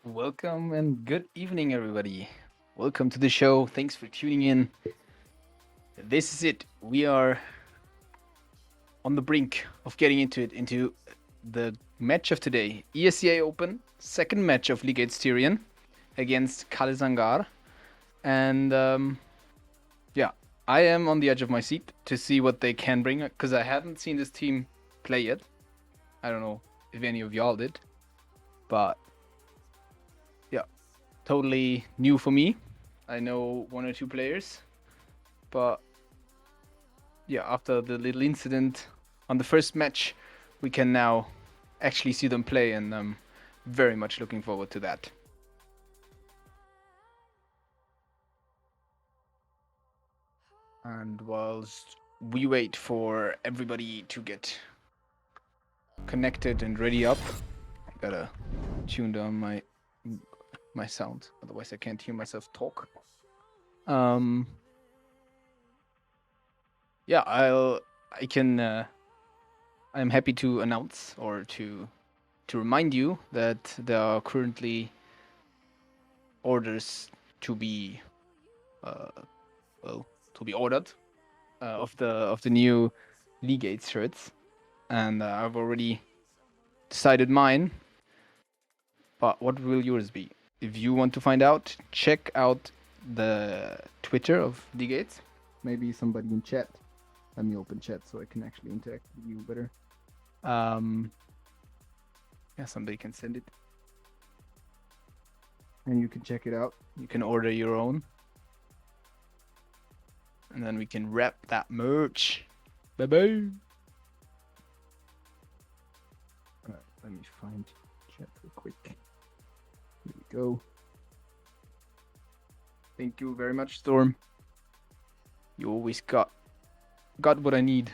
Welcome and good evening, everybody. Welcome to the show. Thanks for tuning in. This is it. We are on the brink of getting into the match of today. ESEA Open, second match of Legates Tyrian against callesanglar. And yeah, I am on the edge of my seat to see what they can bring because I haven't seen this team play yet. I don't know if any of y'all did, but yeah, totally new for me. I know one or two players, but yeah, after the little incident on the first match, we can now actually see them play, and I'm very much looking forward to that. And whilst we wait for everybody to get connected and ready up, I gotta tune down my sound, otherwise I can't hear myself talk. Yeah, I'm happy to announce or to remind you that there are currently orders to be uh, to be ordered of the new Legates shirts, and I've already decided mine. But what will yours be? If you want to find out, check out the Twitter of Legates. Maybe somebody in chat. Let me open chat so I can actually interact with you better. Yeah, somebody can send it, and you can check it out. You can order your own, and then we can wrap that merch. Bye bye. Alright, let me find chat real quick. Here we go. Thank you very much, Storm. You always got what I need.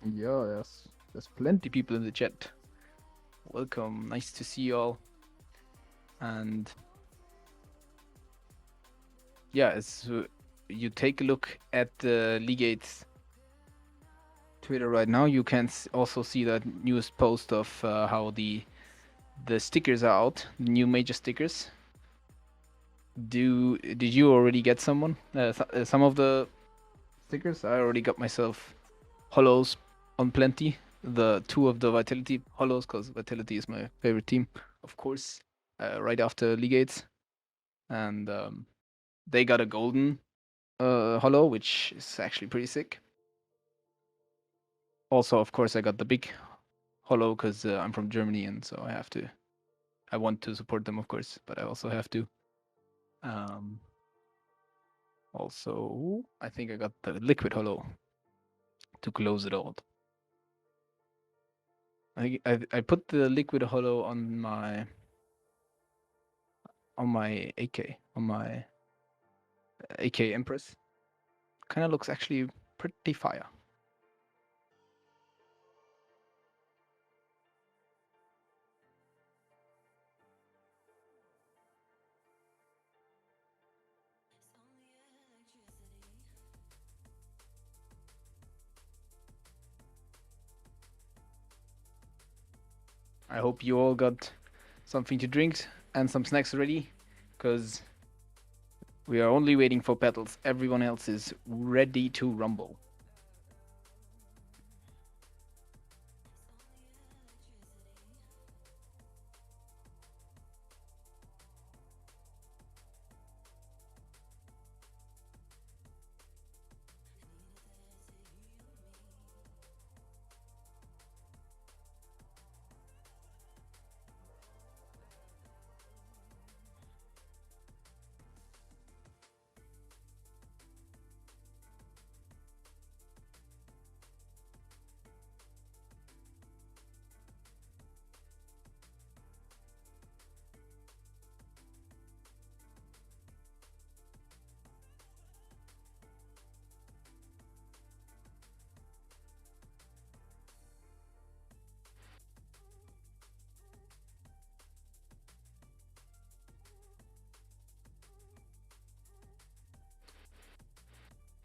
Yeah, yes. There's plenty people in the chat. Welcome. Nice to see you all. And yeah, as you take a look at the Legates Twitter right now, you can also see that newest post of how the stickers are out, the new major stickers. Did you already get someone? Some of the stickers? I already got myself hollows on plenty. The two of the Vitality hollows, because Vitality is my favorite team, of course. Right after Legates, and they got a golden hollow, which is actually pretty sick. Also, of course, I got the big hollow because I'm from Germany, and so I have to. I want to support them, of course, but I also have to. Also, I think I got the liquid hollow to close it all. I put the liquid hollow on my AK, on my AK Empress. Kind of looks actually pretty fire. I hope you all got something to drink and some snacks ready, because we are only waiting for petals. Everyone else is ready to rumble.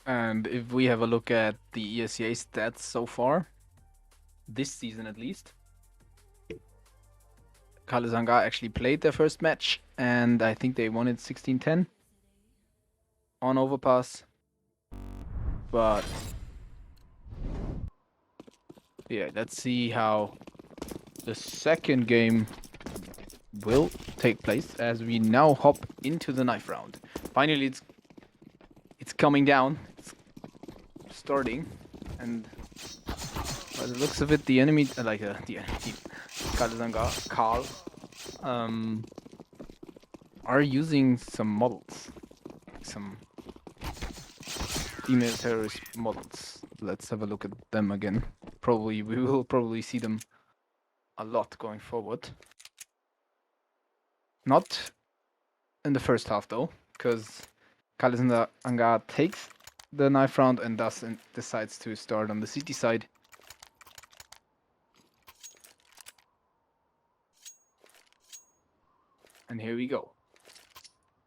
And if we have a look at the ESEA stats so far, this season at least, callesanglar actually played their first match, and I think they won it 16-10 on overpass. But yeah, let's see how the second game will take place as we now hop into the knife round. Finally, it's coming down. It's starting, and by the looks of it, the enemy, the enemy team, callesanglar, Carl, are using some models, some female terrorist models. Let's have a look at them again. We will probably see them a lot going forward. Not in the first half though, because callesanglar takes the knife round and thus decides to start on the city side. And here we go.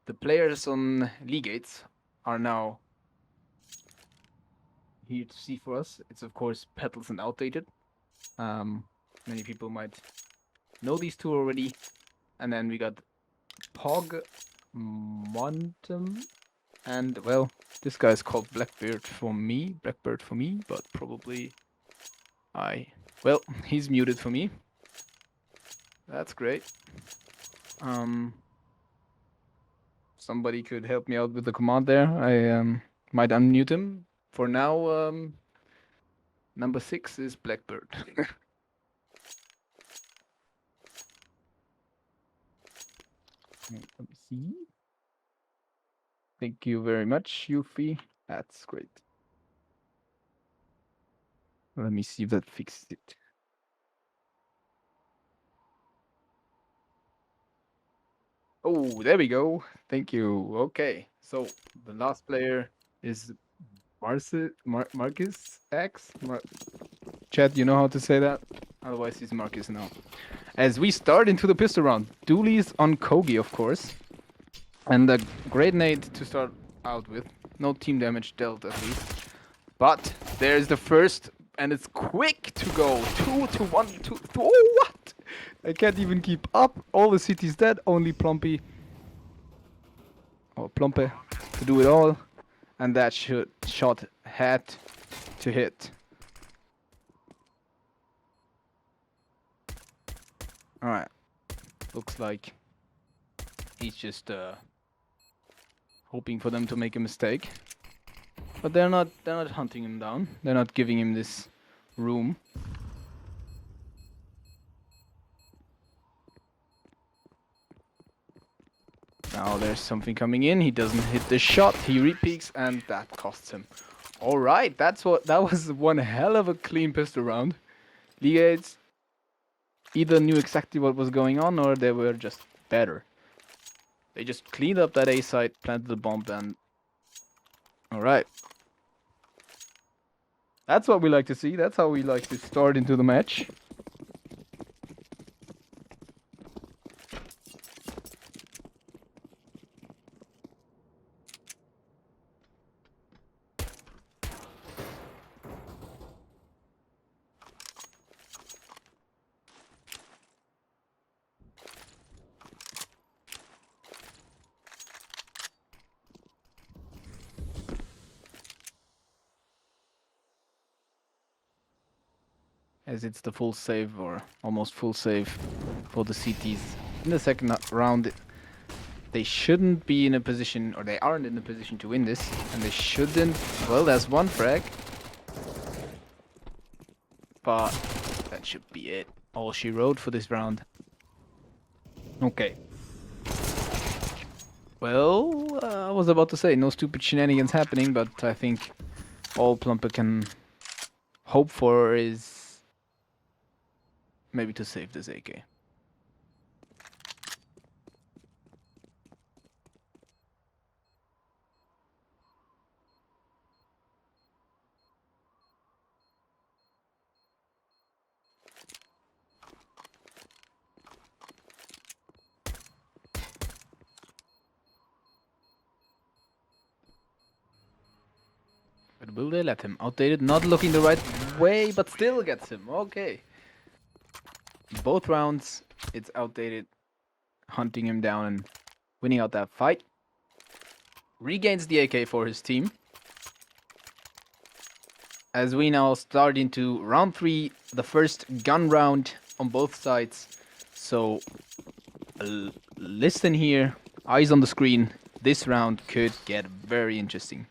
The players on Legates are now here to see for us. It's of course Petals and Outdated. Many people might know these two already. And then we got Pog, Montem, and well, this guy is called Blackbird for me, but probably well, he's muted for me. That's great. Somebody could help me out with the command there. I might unmute him. For now, number 6 is Blackbird. Let me see. Thank you very much, Yuffie. That's great. Let me see if that fixed it. Oh, there we go. Thank you. Okay, so the last player is Marcus X. Chad, you know how to say that? Otherwise, he's Marcus now. As we start into the pistol round, Dooley's on Kogi, of course. And a great nade to start out with. No team damage dealt, at least. But there's the first, and it's quick to go. 2 to 1, 2. Oh, what? I can't even keep up. All the city's dead. Only Plumpy, or Plumpe, to do it all. And that shot had to hit. Alright. Looks like he's just hoping for them to make a mistake. But they're not hunting him down. They're not giving him this room. Now there's something coming in. He doesn't hit the shot. He repeaks and that costs him. Alright, that was one hell of a clean pistol round. Legates either knew exactly what was going on or they were just better. They just cleaned up that A site, planted the bomb, and alright. That's what we like to see. That's how we like to start into the match. As it's the full save or almost full save for the CTs. In the second round, they shouldn't be in a position, or they aren't in a position to win this, and they shouldn't. Well, there's one frag, but that should be it. All she wrote for this round. Okay. Well, I was about to say no stupid shenanigans happening, but I think all Plumper can hope for is maybe to save this AK. But will they let him? Outdated, not looking the right way, but still gets him. Okay. Both rounds, it's outdated, hunting him down and winning out that fight. Regains the AK for his team. As we now start into round 3, the first gun round on both sides. So listen here, eyes on the screen. This round could get very interesting.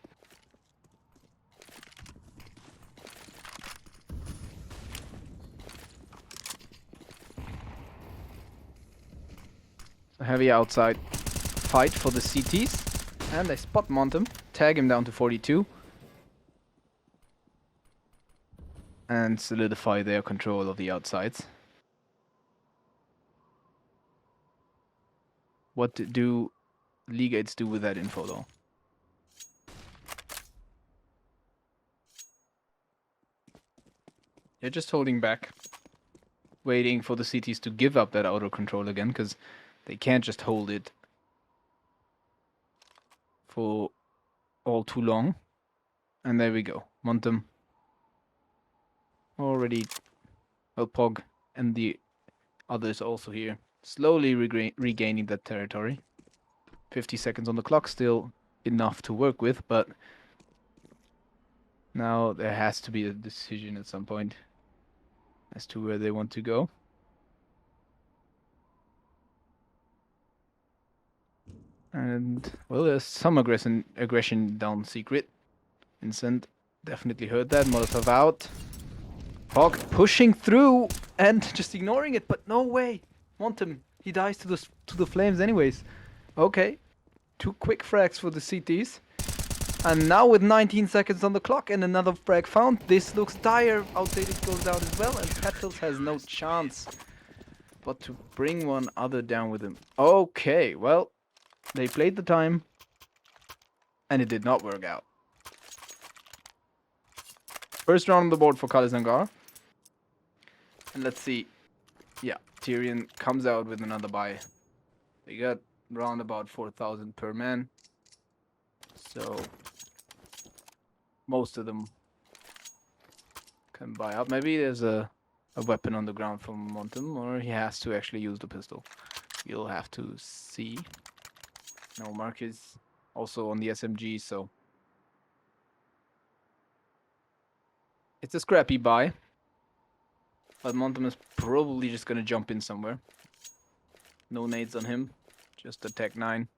A heavy outside fight for the CTs. And they spot Montem, tag him down to 42. And solidify their control of the outsides. What do Legates do with that info though? They're just holding back, waiting for the CTs to give up that auto control again, because they can't just hold it for all too long. And there we go. Montem already, well, Pog and the others also here, slowly regaining that territory. 50 seconds on the clock, still enough to work with, but now there has to be a decision at some point as to where they want to go. And, well, there's some aggression down secret. Vincent definitely heard that. Molotov out. Hawk pushing through and just ignoring it, but no way. Montem, he dies to the flames anyways. Okay, 2 quick frags for the CTs. And now with 19 seconds on the clock and another frag found, this looks dire. Outdated goes down as well, and Petals has no chance but to bring one other down with him. Okay, well, they played the time, and it did not work out. First round on the board for callesanglar. And let's see. Yeah, Tyrian comes out with another buy. They got around about 4,000 per man. So most of them can buy up. Maybe there's a weapon on the ground from Montem, or he has to actually use the pistol. You'll have to see. No, Mark is also on the SMG, so it's a scrappy buy. But Montem is probably just gonna jump in somewhere. No nades on him, just a Tech 9.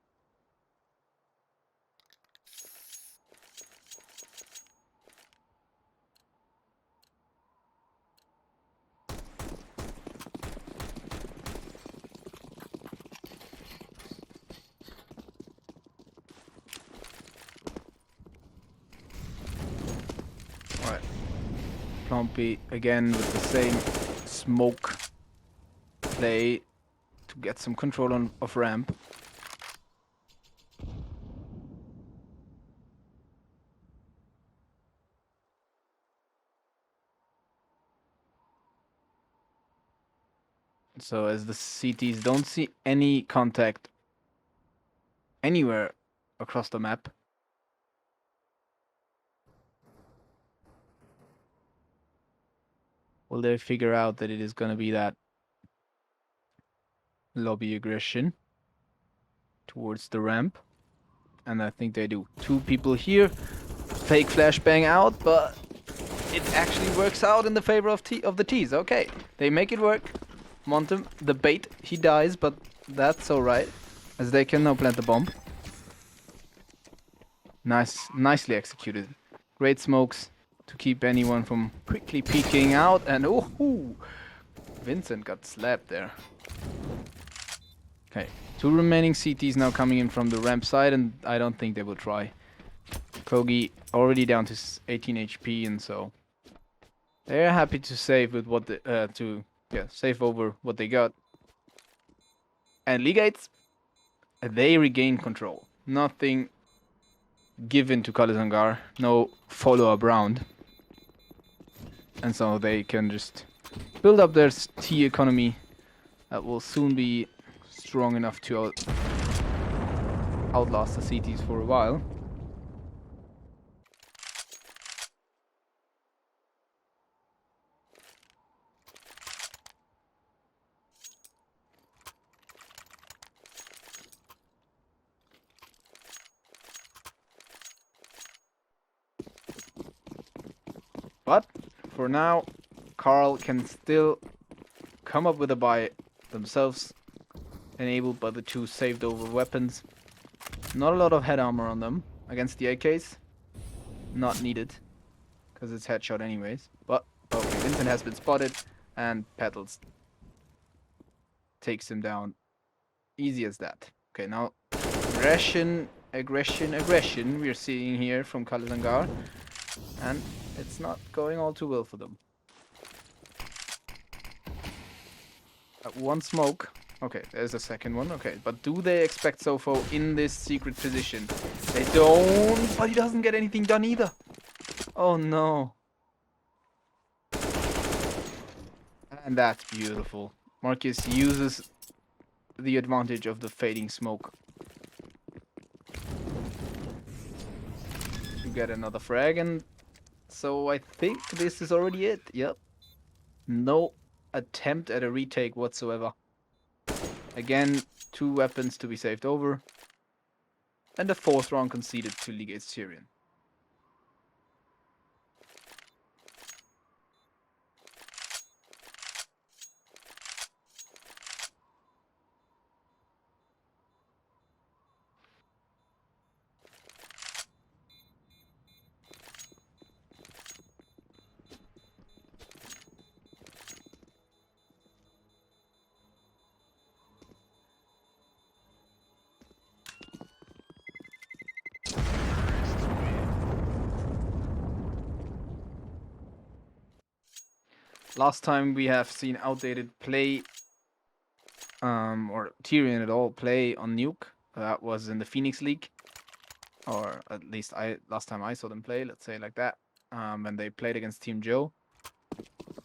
Alright. Plumpy again with the same smoke play to get some control of ramp. So as the CTs don't see any contact anywhere across the map, will they figure out that it is going to be that lobby aggression towards the ramp? And I think they do. 2 people here. Fake flashbang out, but it actually works out in the favor of the T's. Okay, they make it work. Montem, the bait, he dies, but that's alright, as they can now plant the bomb. Nicely executed. Great smokes to keep anyone from quickly peeking out, and oh, Vincent got slapped there. Okay, 2 remaining CTs now coming in from the ramp side, and I don't think they will try. Kogi already down to 18 HP, and so they're happy to save with what save over what they got. And Legates, they regain control. Nothing given to callesanglar, no follow-up round. And so they can just build up their T economy that will soon be strong enough to outlast the CTs for a while. But for now, Carl can still come up with a buy themselves, enabled by the 2 saved over weapons. Not a lot of head armor on them against the AKs. Not needed, because it's headshot anyways. But, okay, Vincent has been spotted, and Petals takes him down. Easy as that. Okay, now aggression. We're seeing here from callesanglar, and it's not going all too well for them. One smoke. Okay, there's a second one. Okay, but do they expect Sofo in this secret position? They don't, but he doesn't get anything done either. Oh no. And that's beautiful. Marcus uses the advantage of the fading smoke to get another frag, and so I think this is already it. Yep. No attempt at a retake whatsoever. Again, 2 weapons to be saved over, and the 4th round conceded to Legates Tyrian. Last time we have seen Outdated play, or Tyrian at all play on Nuke. That was in the Phoenix League, or at least last time I saw them play. Let's say like that. When they played against Team Joe,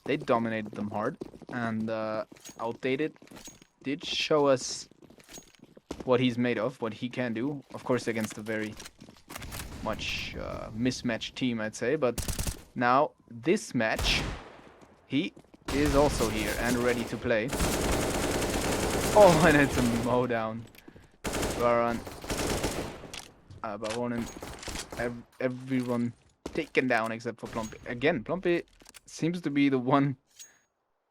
they dominated them hard, and Outdated did show us what he's made of, what he can do. Of course, against a very much mismatched team, I'd say. But now this match, he is also here and ready to play. Oh, and it's a mow down. Baron, Baronen, everyone taken down except for Plumpy. Again, Plumpy seems to be the one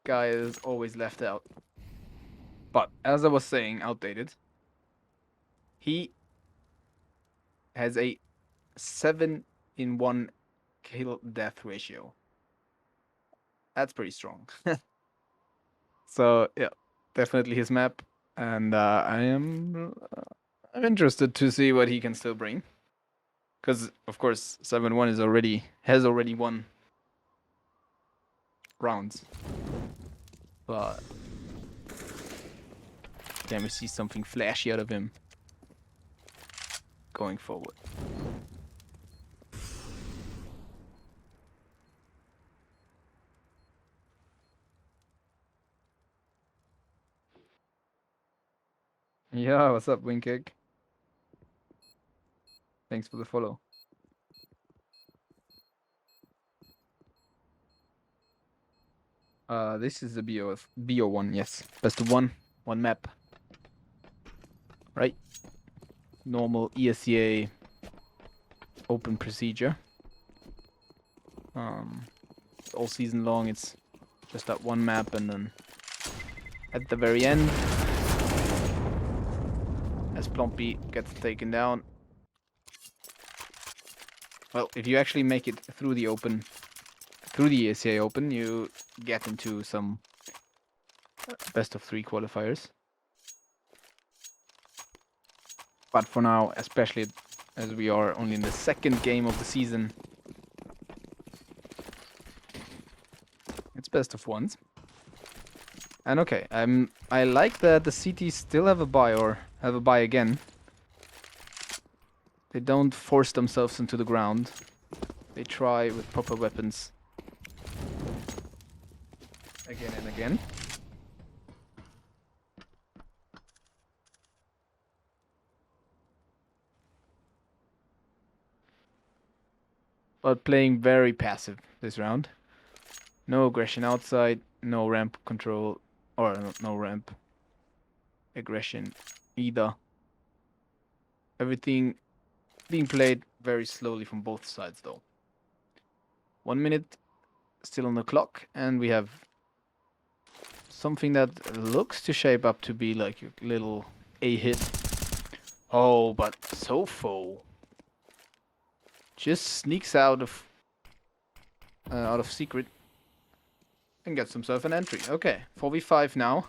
guy that's always left out. But as I was saying, Outdated, he has a 7-in-1 kill death ratio. That's pretty strong. So yeah, definitely his map, and I'm interested to see what he can still bring. Because of course 7-1 has already won rounds, but can we see something flashy out of him going forward? Yeah, what's up, Winkeg? Thanks for the follow. This is the BO1, yes. Best of one map. Right? Normal ESEA open procedure. All season long it's just that one map, and then at the very end, as Plumpy gets taken down. Well, if you actually make it through the open, through the ESEA Open, you get into some best of 3 qualifiers. But for now, especially as we are only in the 2nd game of the season, it's best of 1s. And okay, I like that the CTs still have a buy, or have a buy again. They don't force themselves into the ground. They try with proper weapons again and again. But playing very passive this round. No aggression outside, no ramp control, or no ramp aggression either. Everything being played very slowly from both sides though. 1 minute still on the clock, and we have something that looks to shape up to be like a little A hit. Oh, but Sofo just sneaks out of secret and gets himself an entry. Okay, 4v5 now,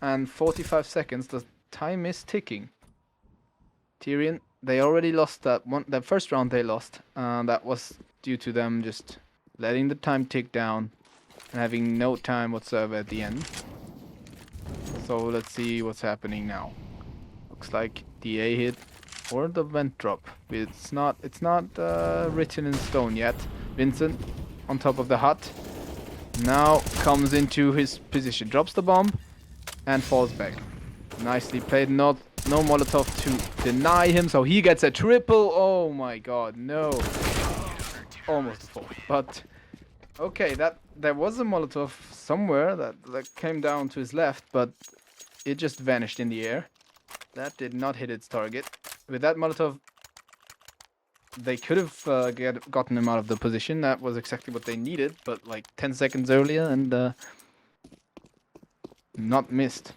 and 45 seconds. The time is ticking. Tyrian, they already lost that one. That first round they lost. That was due to them just letting the time tick down and having no time whatsoever at the end. So let's see what's happening now. Looks like the A hit or the vent drop. It's not written in stone yet. Vincent on top of the hut now comes into his position, drops the bomb and falls back. Nicely played. No Molotov to deny him, so he gets a triple. Oh my god, no. Almost a 4. But okay, there was a Molotov somewhere that came down to his left, but it just vanished in the air. That did not hit its target. With that Molotov, they could have gotten him out of the position. That was exactly what they needed, but like 10 seconds earlier, and not missed.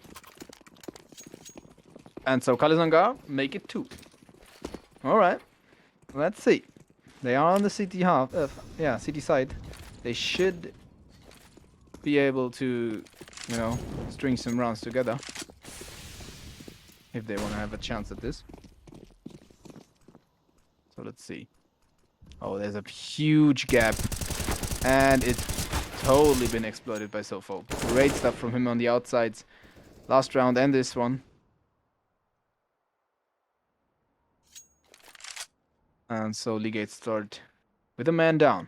And so callesanglar make it 2. Alright, let's see. They are on the CT half, CT side. They should be able to, you know, string some rounds together if they want to have a chance at this. So let's see. Oh, there's a huge gap, and it's totally been exploited by Sofo. Great stuff from him on the outsides. Last round and this one. And so Legates start with a man down.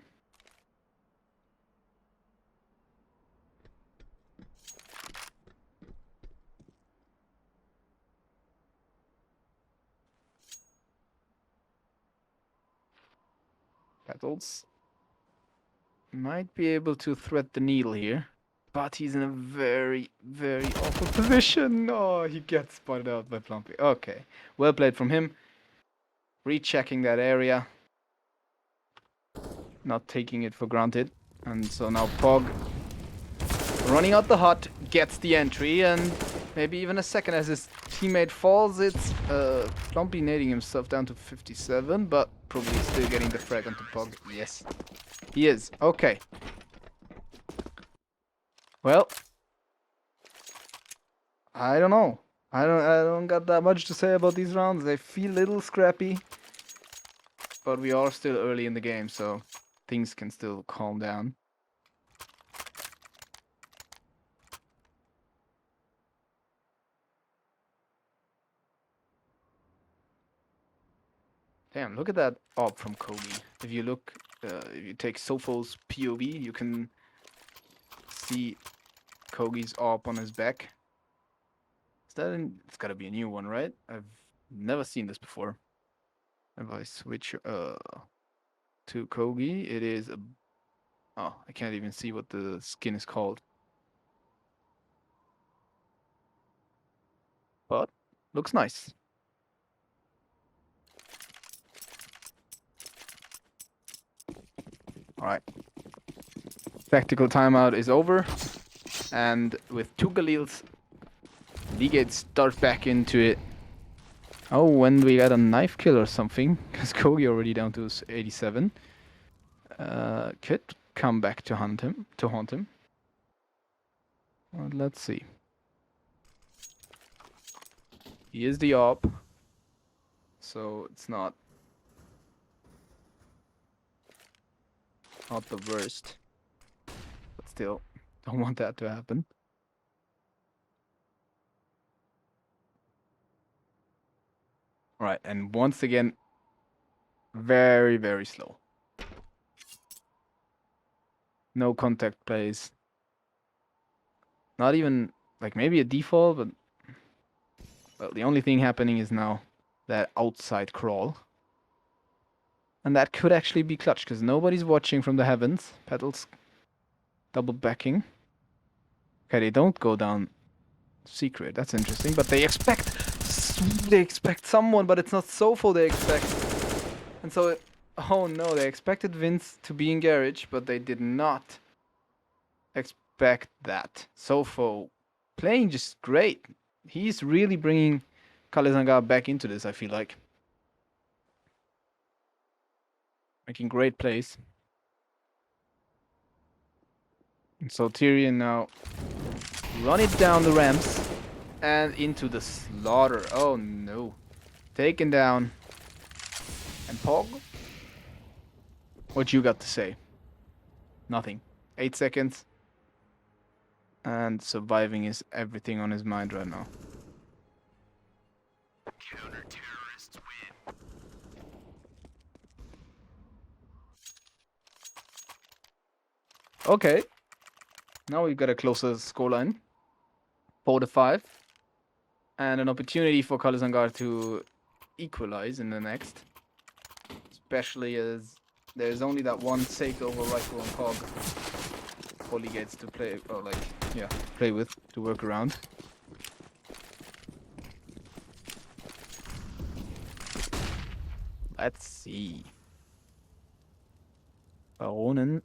Petals might be able to thread the needle here, but he's in a very, very awful position. Oh, he gets spotted out by Plumpy. Okay, well played from him. Rechecking that area, not taking it for granted. And so now Pog, running out the hut, gets the entry, and maybe even a second as his teammate falls. It's Plumpy nading himself down to 57, but probably still getting the frag onto Pog. Yes, he is. Okay. Well, I don't know. I don't got that much to say about these rounds. They feel a little scrappy, but we are still early in the game, so things can still calm down. Damn, look at that op from Kogi. If you look, if you take Sofo's POV, you can see Kogi's op on his back. Is that it's gotta be a new one, right? I've never seen this before. If I switch to Kogi, it is a... Oh, I can't even see what the skin is called. But looks nice. Alright. Tactical timeout is over. And with 2 Galils, Legates start back into it. Oh, when we got a knife kill or something, because Kogi already down to 87. Could come back to haunt him. Well, let's see. He is the op, so it's not the worst, but still, don't want that to happen. Right, and once again, very, very slow. No contact plays. Not even, like, maybe a default, but well, the only thing happening is now that outside crawl. And that could actually be clutch, because nobody's watching from the heavens. Petals double backing. Okay, they don't go down secret. That's interesting, but they expect someone, but it's not Sofo they expect. And so, oh no, they expected Vince to be in garage, but they did not expect that. Sofo playing just great. He's really bringing callesanglar back into this, I feel like. Making great plays. And so Tyrian now run it down the ramps and into the slaughter. Oh no. Taken down. And Pog? What you got to say? Nothing. 8 seconds. And surviving is everything on his mind right now. Counter-terrorists win. Okay. Now we've got a closer scoreline. 4-5. And an opportunity for callesanglar to equalize in the next. Especially as there's only that one takeover rifle on Cog for Legates to play, or like, yeah, play with, to work around. Let's see. Baronen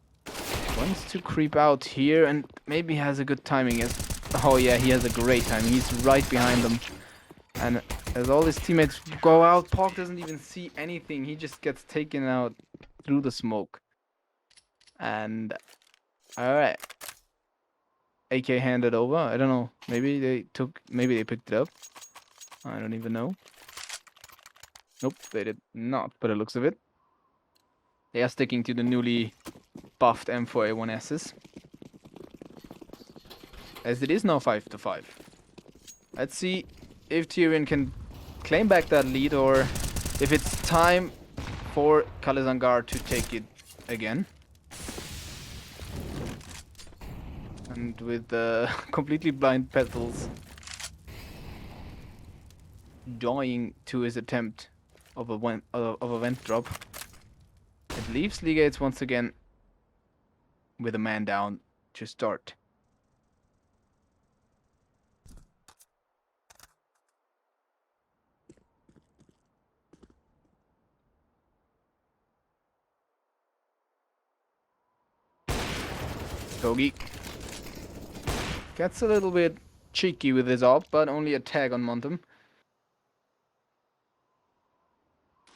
wants to creep out here and maybe has a good timing. Oh yeah, he has a great timing. He's right behind them. And as all his teammates go out, Pog doesn't even see anything. He just gets taken out through the smoke. And alright. AK handed over. I don't know. Maybe they picked it up. I don't even know. Nope, they did not, by the looks of it. They are sticking to the newly buffed M4A1Ss. As it is now 5-5. Let's see if Tyrian can claim back that lead or if it's time for callesanglar to take it again. And with the completely blind Petals dying to his attempt of a vent drop, it leaves Legates once again with a man down to start. Kogi gets a little bit cheeky with his op, but only a tag on Montem.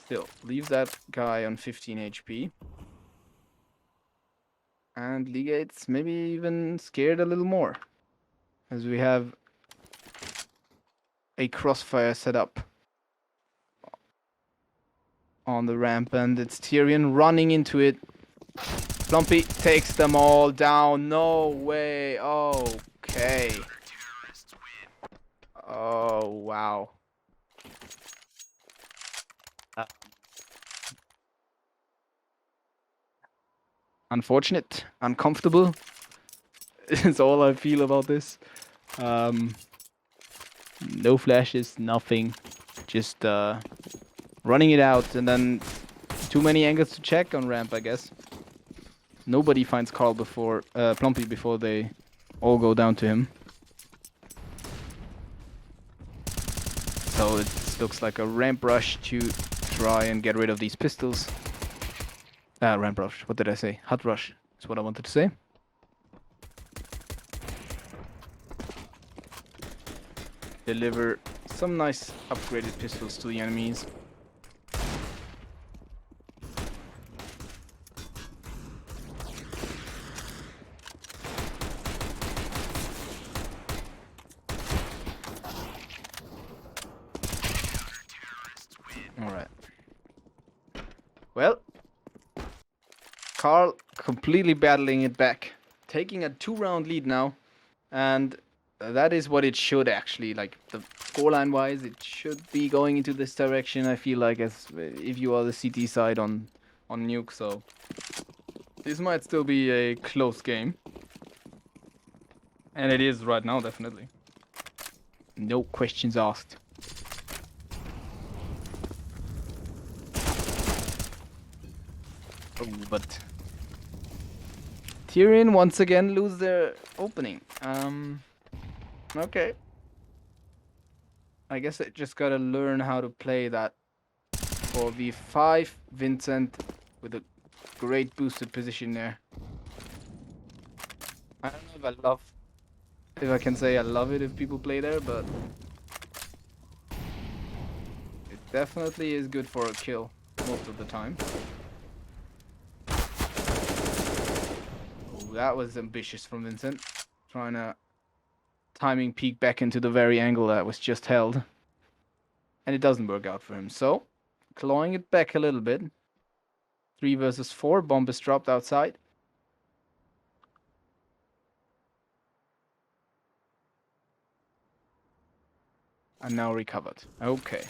Still, leaves that guy on 15 HP. And Legates maybe even scared a little more. As we have a crossfire set up on the ramp, and it's Tyrian running into it. Plumpy takes them all down. No way. Okay. Oh, wow. Unfortunate, uncomfortable is all I feel about this. No flashes, nothing. Just running it out, and then too many angles to check on ramp, I guess. Nobody finds Plumpy before they all go down to him. So it looks like a ramp rush to try and get rid of these pistols. Ramp rush, what did I say? Hut rush is what I wanted to say. Deliver some nice upgraded pistols to the enemies. Alright. Well, Carl completely battling it back. Taking a 2-round lead now. And that is what it should actually, like, the scoreline wise, it should be going into this direction, I feel like, as if you are the CT side on Nuke, so this might still be a close game. And it is right now, definitely. No questions asked. Oh, but Tyrian once again lose their opening. Okay. I guess I just gotta learn how to play that. For V5, Vincent with a great boosted position there. I don't know if I can say I love it if people play there, but it definitely is good for a kill most of the time. Oh, that was ambitious from Vincent. Trying to timing peek back into the very angle that was just held. And it doesn't work out for him. So, clawing it back a little bit. 3 versus 4. Bomb is dropped outside. And now recovered. Okay.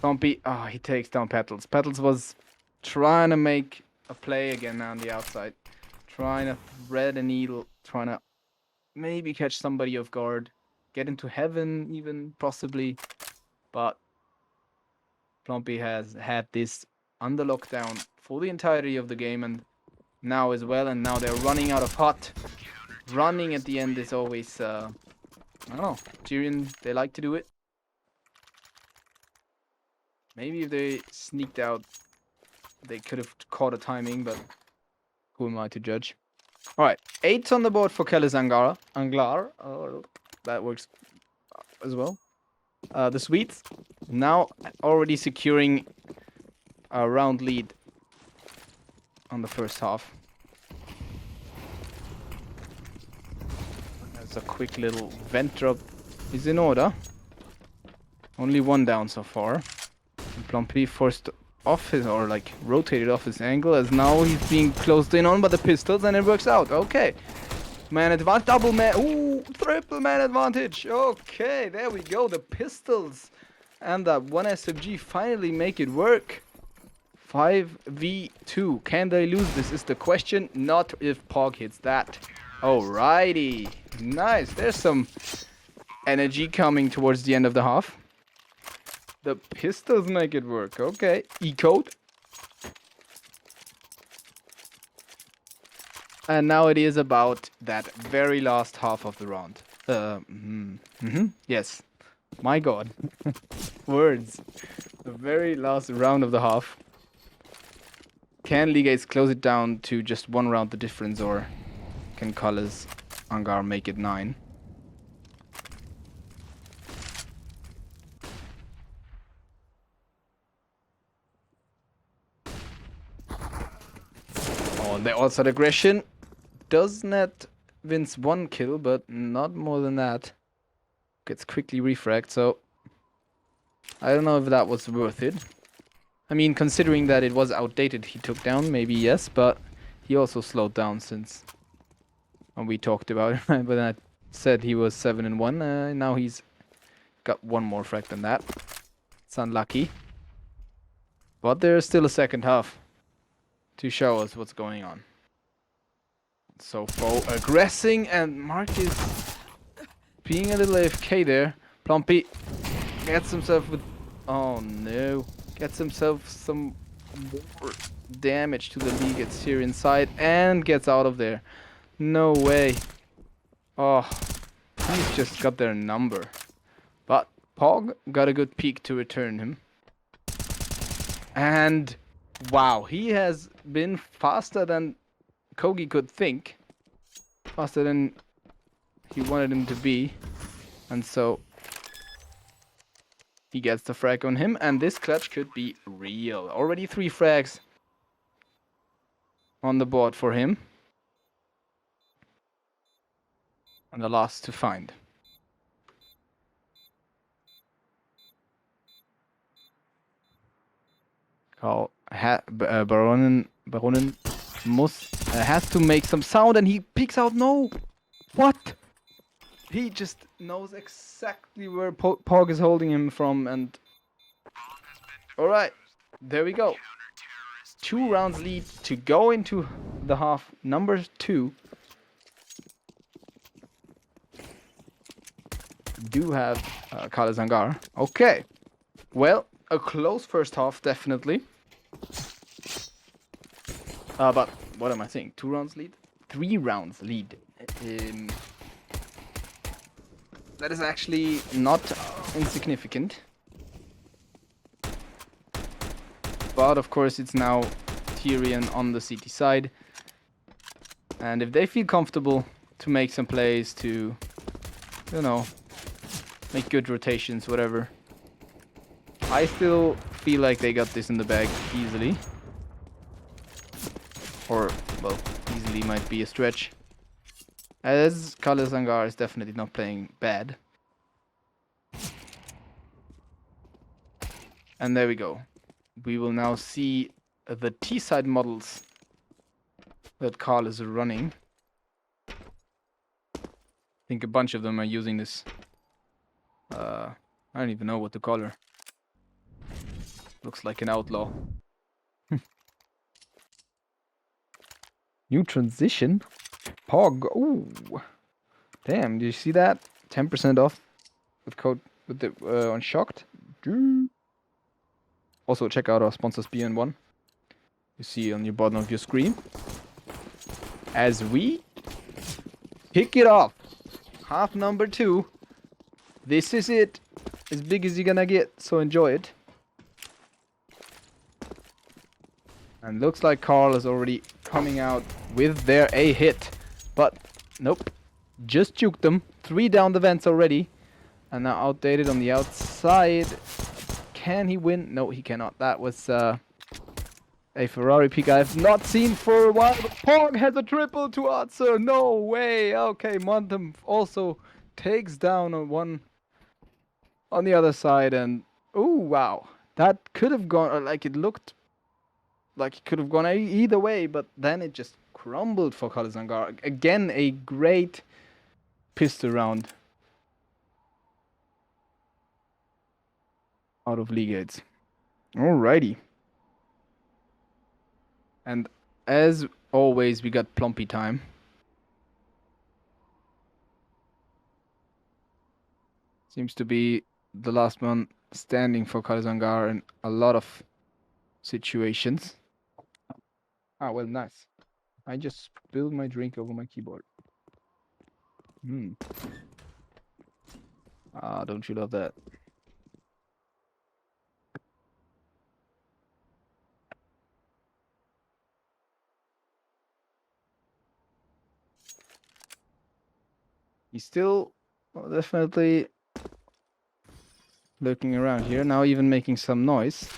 Bumpy. Oh, he takes down Petals. Petals was trying to make a play again on the outside. Trying to thread a needle. Trying to maybe catch somebody off guard. Get into heaven even, possibly. But Plumpy has had this under lockdown for the entirety of the game and now as well. And now they're running out of hot. Running at the end is always, I don't know. Tyrian, they like to do it. Maybe if they sneaked out, they could have caught a timing, but who am I to judge? Alright, 8 on the board for callesanglar. That works as well. The Swedes now already securing a round lead on the first half. There's a quick little vent drop is in order. Only 1 down so far. And Plumpy forced off his, or like rotated off his angle, as now he's being closed in on by the pistols and it works out. Okay. Man advantage, double man, ooh, triple man advantage. Okay, there we go. The pistols and that 1 SMG finally make it work. 5v2. Can they lose this is the question, not if Pog hits that. Alrighty. Nice. There's some energy coming towards the end of the half. The pistols make it work. Okay. E-code. And now it is about that very last half of the round. Yes. My god. Words. The very last round of the half. Can Legates close it down to just 1 round the difference, or can callesanglar make it 9? Oh, the outside aggression does net Vince 1 kill, but not more than that. Gets quickly refragged, so I don't know if that was worth it. I mean, considering that it was outdated, he took down, maybe yes, but he also slowed down since when we talked about it. But I said he was 7-1, now he's got 1 more frag than that. It's unlucky. But there's still a second half to show us what's going on. So foe aggressing, and Mark is being a little AFK there. Plumpy gets himself with... Oh no. Gets himself some more damage to the Legates Tyrian side and gets out of there. No way. Oh, he's just got their number. But Pog got a good peek to return him. And wow, he has been faster than Kogi could think. Faster than he wanted him to be. And so he gets the frag on him, and this clutch could be real. Already 3 frags on the board for him. And the last to find. Baronin has to make some sound, and he peeks out. No! What? He just knows exactly where Pog is holding him from, and... Alright, there we go. 2 rounds lead to go into the half number 2. Do have callesanglar. Okay. Well, a close first half, definitely. But what am I saying? 2 rounds lead? 3 rounds lead. That is actually not insignificant. But of course it's now Tyrian on the CT side. And if they feel comfortable to make some plays, to, you know, make good rotations, whatever. I still feel like they got this in the bag easily. Or, well, easily might be a stretch. As callesanglar is definitely not playing bad. And there we go. We will now see the T-side models that Carl is running. I think a bunch of them are using this. I don't even know what to call her. Looks like an outlaw. New transition? Pog. Ooh. Damn, did you see that? 10% off with code with the on Shocked. Also check out our sponsors BN1. You see on your bottom of your screen. As we kick it off. Half number 2. This is it. As big as you're gonna get, so enjoy it. And looks like Carl is already coming out with their A hit. But, nope. Just juked them. 3 down the vents already. And now outdated on the outside. Can he win? No, he cannot. That was a Ferrari peak I've not seen for a while. But Pog has a triple to answer. No way. Okay, Montem also takes down a one on the other side. And, ooh, wow. That could have gone, like it looked like it could have gone either way, but then it just crumbled for callesanglar. Again, a great pistol round out of Legates. Alrighty. And as always, we got Plumpy time. Seems to be the last one standing for callesanglar in a lot of situations. Ah, well, nice. I just spilled my drink over my keyboard. Ah, don't you love that? He's still definitely lurking around here, now even making some noise.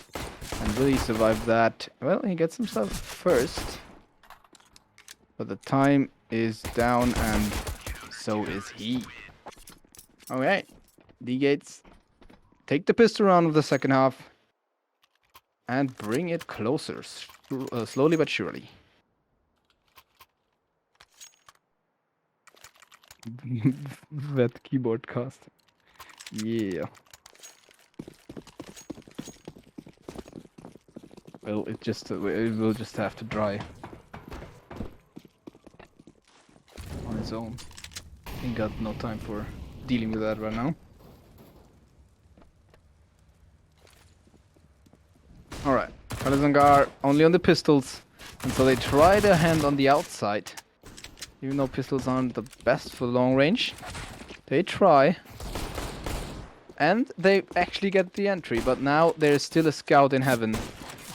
And will he survive that? Well, he gets himself first. But the time is down, and so is he. Alright. Legates take the pistol round of the second half. And bring it closer. Slowly but surely. That keyboard cast. Yeah. Well, it will just have to dry on its own. Ain't got no time for dealing with that right now. Alright, callesanglar only on the pistols, and so they try their hand on the outside. Even though pistols aren't the best for long range, they try. And they actually get the entry, but now there's still a scout in heaven.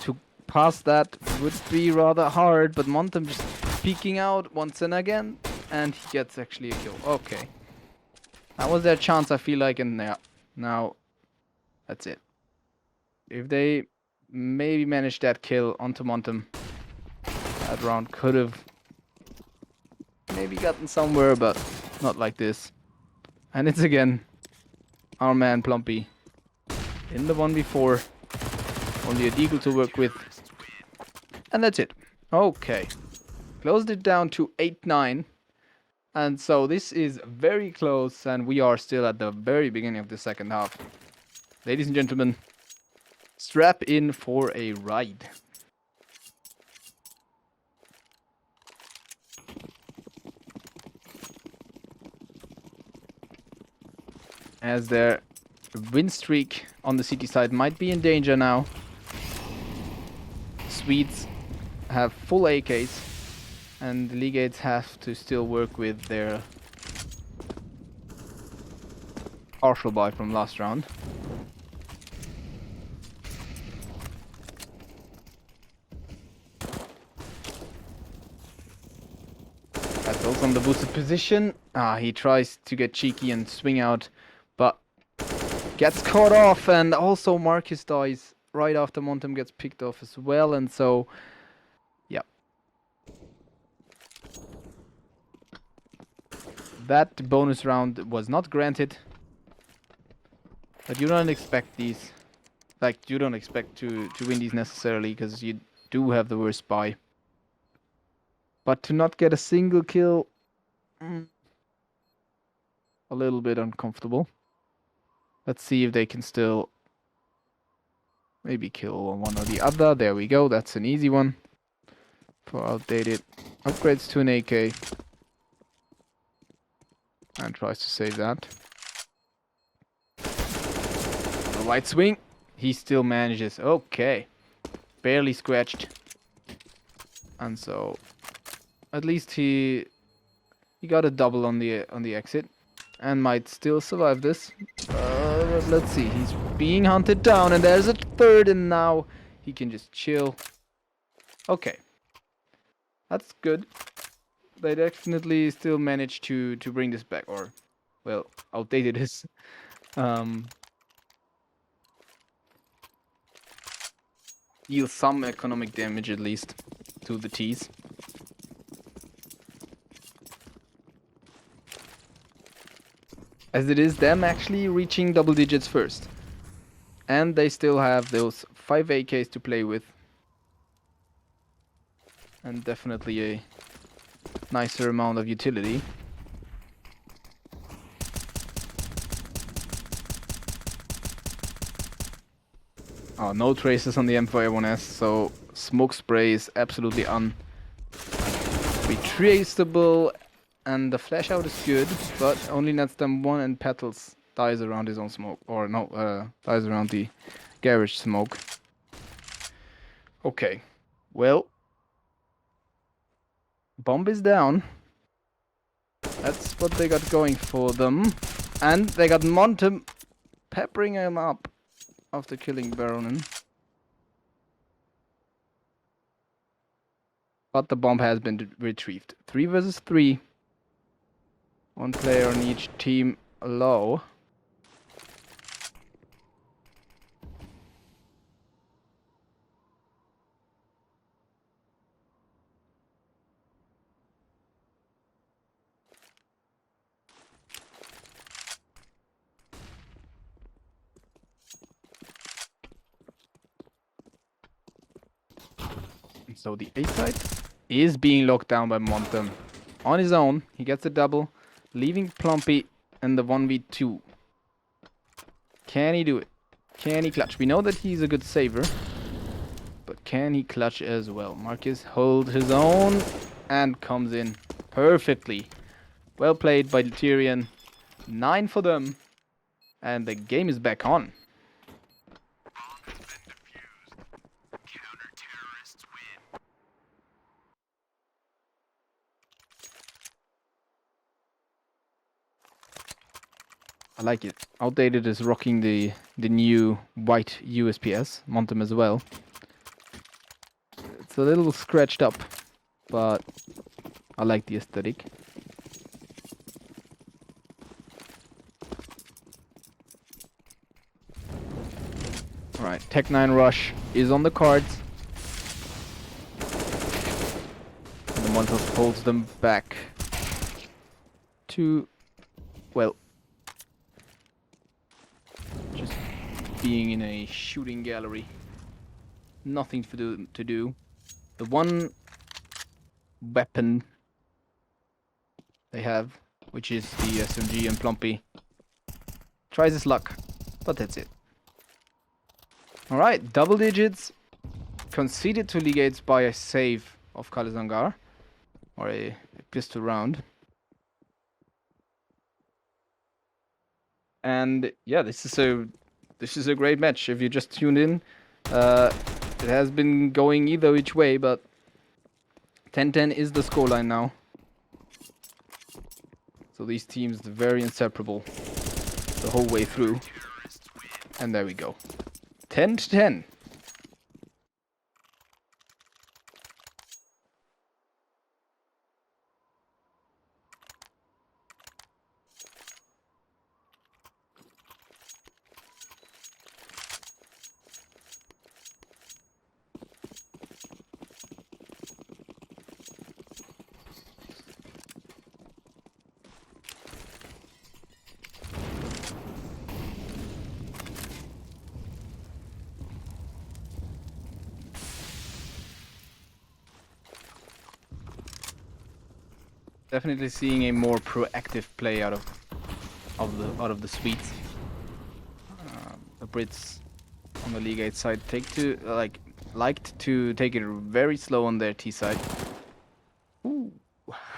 To pass that would be rather hard, but Montem just peeking out once and again, and he gets actually a kill. Okay. That was their chance, I feel like, and yeah, now that's it. If they maybe managed that kill onto Montem, that round could have maybe gotten somewhere, but not like this. And it's again our man Plumpy in the 1v4. Only a deagle to work with. And that's it. Okay. Closed it down to 8-9. And so this is very close, and we are still at the very beginning of the second half. Ladies and gentlemen, strap in for a ride. As their win streak on the city side might be in danger now. Swedes have full AKs, and the Legates have to still work with their partial buy from last round. That's also from the boosted position. He tries to get cheeky and swing out, but gets caught off, and also Marcus dies right after Montem gets picked off as well, and so, yeah. That bonus round was not granted, but you don't expect these. Like, you don't expect to win these necessarily, because you do have the worst buy. But to not get a single kill, a little bit uncomfortable. Let's see if they can still maybe kill one or the other. There we go, that's an easy one. For outdated. Upgrades to an AK. And tries to save that. The right swing. He still manages. Okay. Barely scratched. And so at least he got a double on the exit. And might still survive this. But let's see. He's being hunted down, and there's a third, and now he can just chill. Okay. That's good. They definitely still managed to bring this back, or, well, outdated is. Deal some economic damage at least to the T's. As it is them actually reaching double digits first. And they still have those 5 AKs to play with. And definitely a nicer amount of utility. Oh, no traces on the M4A1S, so smoke spray is absolutely unretraceable, and the flash out is good, but only nets them one, and Petals dies around his own smoke, or no, dies around the garage smoke. Okay, well, bomb is down. That's what they got going for them, and they got Montem peppering him up after killing Baronin. But the bomb has been retrieved. 3 versus 3. One player on each team low. So the A side is being locked down by Montem. On his own, he gets a double, leaving Plumpy in the 1v2. Can he do it? Can he clutch? We know that he's a good saver, but can he clutch as well? Marcus holds his own and comes in perfectly. Well played by Tyrian. 9 for them, and the game is back on. I like it. Outdated is rocking the new white USPS. Montem as well. It's a little scratched up, but I like the aesthetic. Alright, Tech 9 Rush is on the cards. And the Montos pulls them back to, well, just being in a shooting gallery. Nothing to do. The one weapon they have, which is the SMG, and Plumpy tries his luck, but that's it. Alright, double digits conceded to Legates by a save of callesanglar, or a pistol round. And yeah, this is a great match. If you just tuned in, it has been going either which way, but 10-10 is the scoreline now. So these teams are very inseparable the whole way through. And there we go. 10-10. Definitely seeing a more proactive play out of the Swedes. The Brits on the Legates side liked to take it very slow on their T side. Ooh,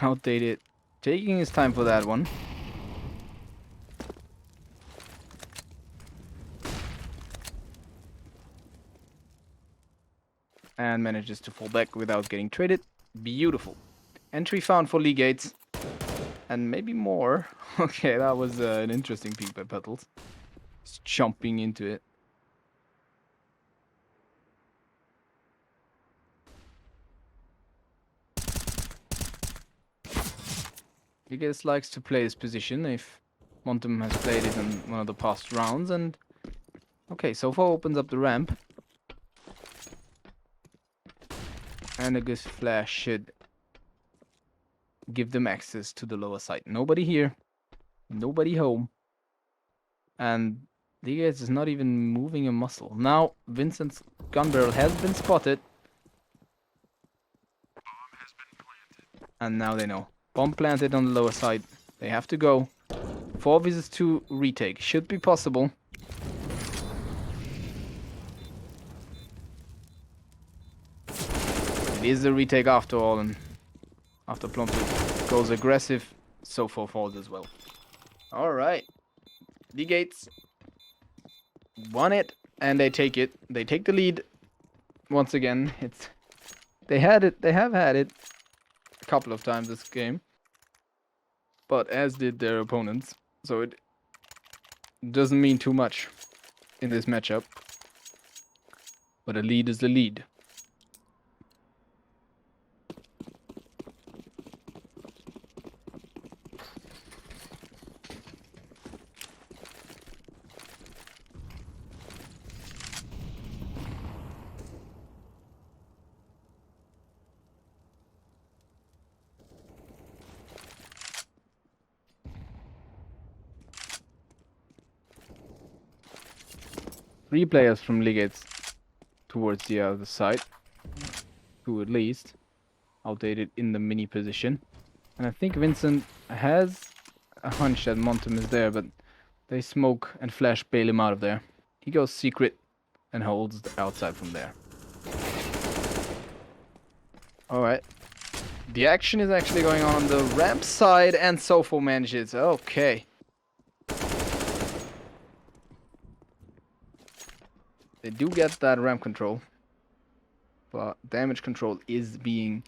outdated. Taking his time for that one. And manages to fall back without getting traded. Beautiful. Entry found for Legates. And maybe more. Okay, that was an interesting peek by Petals. Just jumping into it. Legates likes to play his position if Montum has played it in one of the past rounds. And okay, Sofa opens up the ramp. And a good flash should give them access to the lower side. Nobody here. Nobody home. And Legates is not even moving a muscle. Now, Vincent's gun barrel has been spotted. And now they know. Bomb planted on the lower side. They have to go. 4 visits to retake. Should be possible. It is a retake after all, and after Plumpy goes aggressive, Sofa falls as well. Alright. Legates won it, and they take it. They take the lead. Once again, they have had it a couple of times this game. But as did their opponents. So it doesn't mean too much in this matchup. But a lead is the lead. Three players from Legates towards the other side. 2 at least. Outdated in the mini position. And I think Vincent has a hunch that Montum is there, but they smoke and flash bail him out of there. He goes secret and holds the outside from there. Alright. The action is actually going on the ramp side, and Sofo manages. Okay. They do get that ramp control, but damage control is being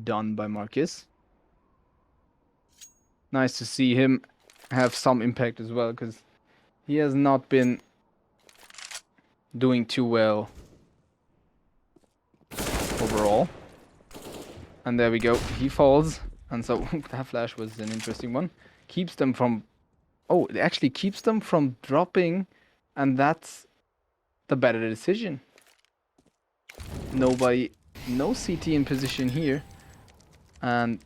done by Marcus. Nice to see him have some impact as well, because he has not been doing too well overall. And there we go, he falls, and so that flash was an interesting one. Keeps them from... Oh, it actually keeps them from dropping, and that's the better decision. No CT in position here. And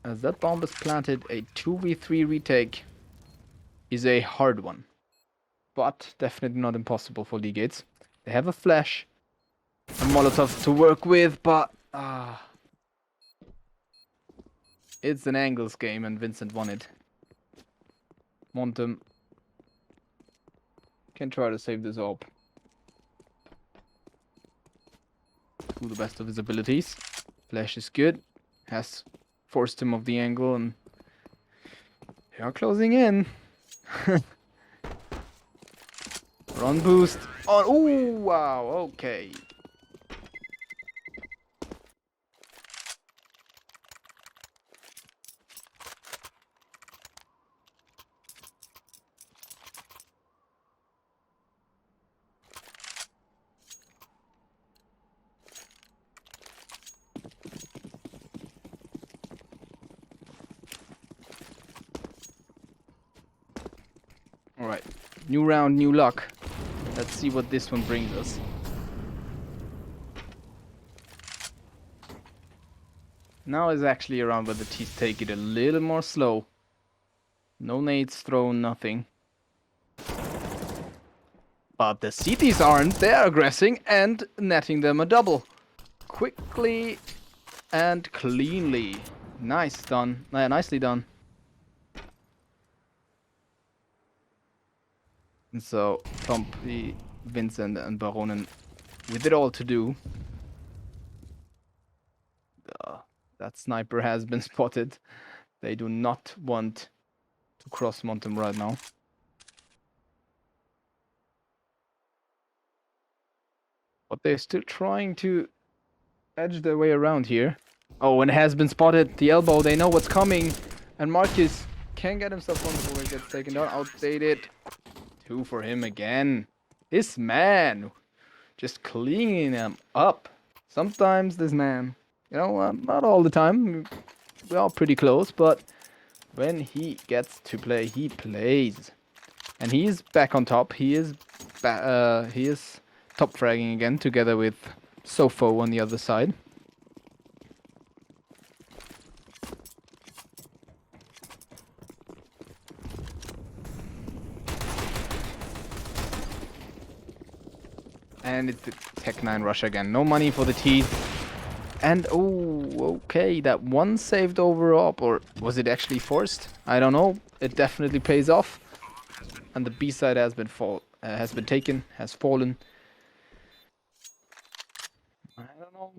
as that bomb is planted, a 2v3 retake is a hard one. But definitely not impossible for Legates. They have a flash, a Molotov to work with, but it's an angles game and Vincent won it. Montum can try to save this op to the best of his abilities. Flash is good. Has forced him off the angle, and they are closing in. Run boost on. Oh wow! Okay. Alright, new round, new luck. Let's see what this one brings us. Now is actually a round where the T's take it a little more slow. No nades thrown, nothing. But the CTs aren't. They're aggressing and netting them a double. Quickly and cleanly. Nice done. Nicely done. And so, Tompi, Vincent, and Baronen with it all to do. That sniper has been spotted. They do not want to cross Montem right now. But they're still trying to edge their way around here. Oh, and it has been spotted. The elbow, they know what's coming. And Marcus can get himself on before he gets taken down. Outdated. 2 for him again. This man just cleaning him up. Sometimes this man, you know, not all the time. We're all pretty close, but when he gets to play, he plays. And he's back on top. He is top fragging again together with Sofo on the other side. And it's the Tech 9 rush again. No money for the teeth. And oh, okay, that one saved over up, or was it actually forced? I don't know. It definitely pays off. And the B side has been taken, has fallen. I don't know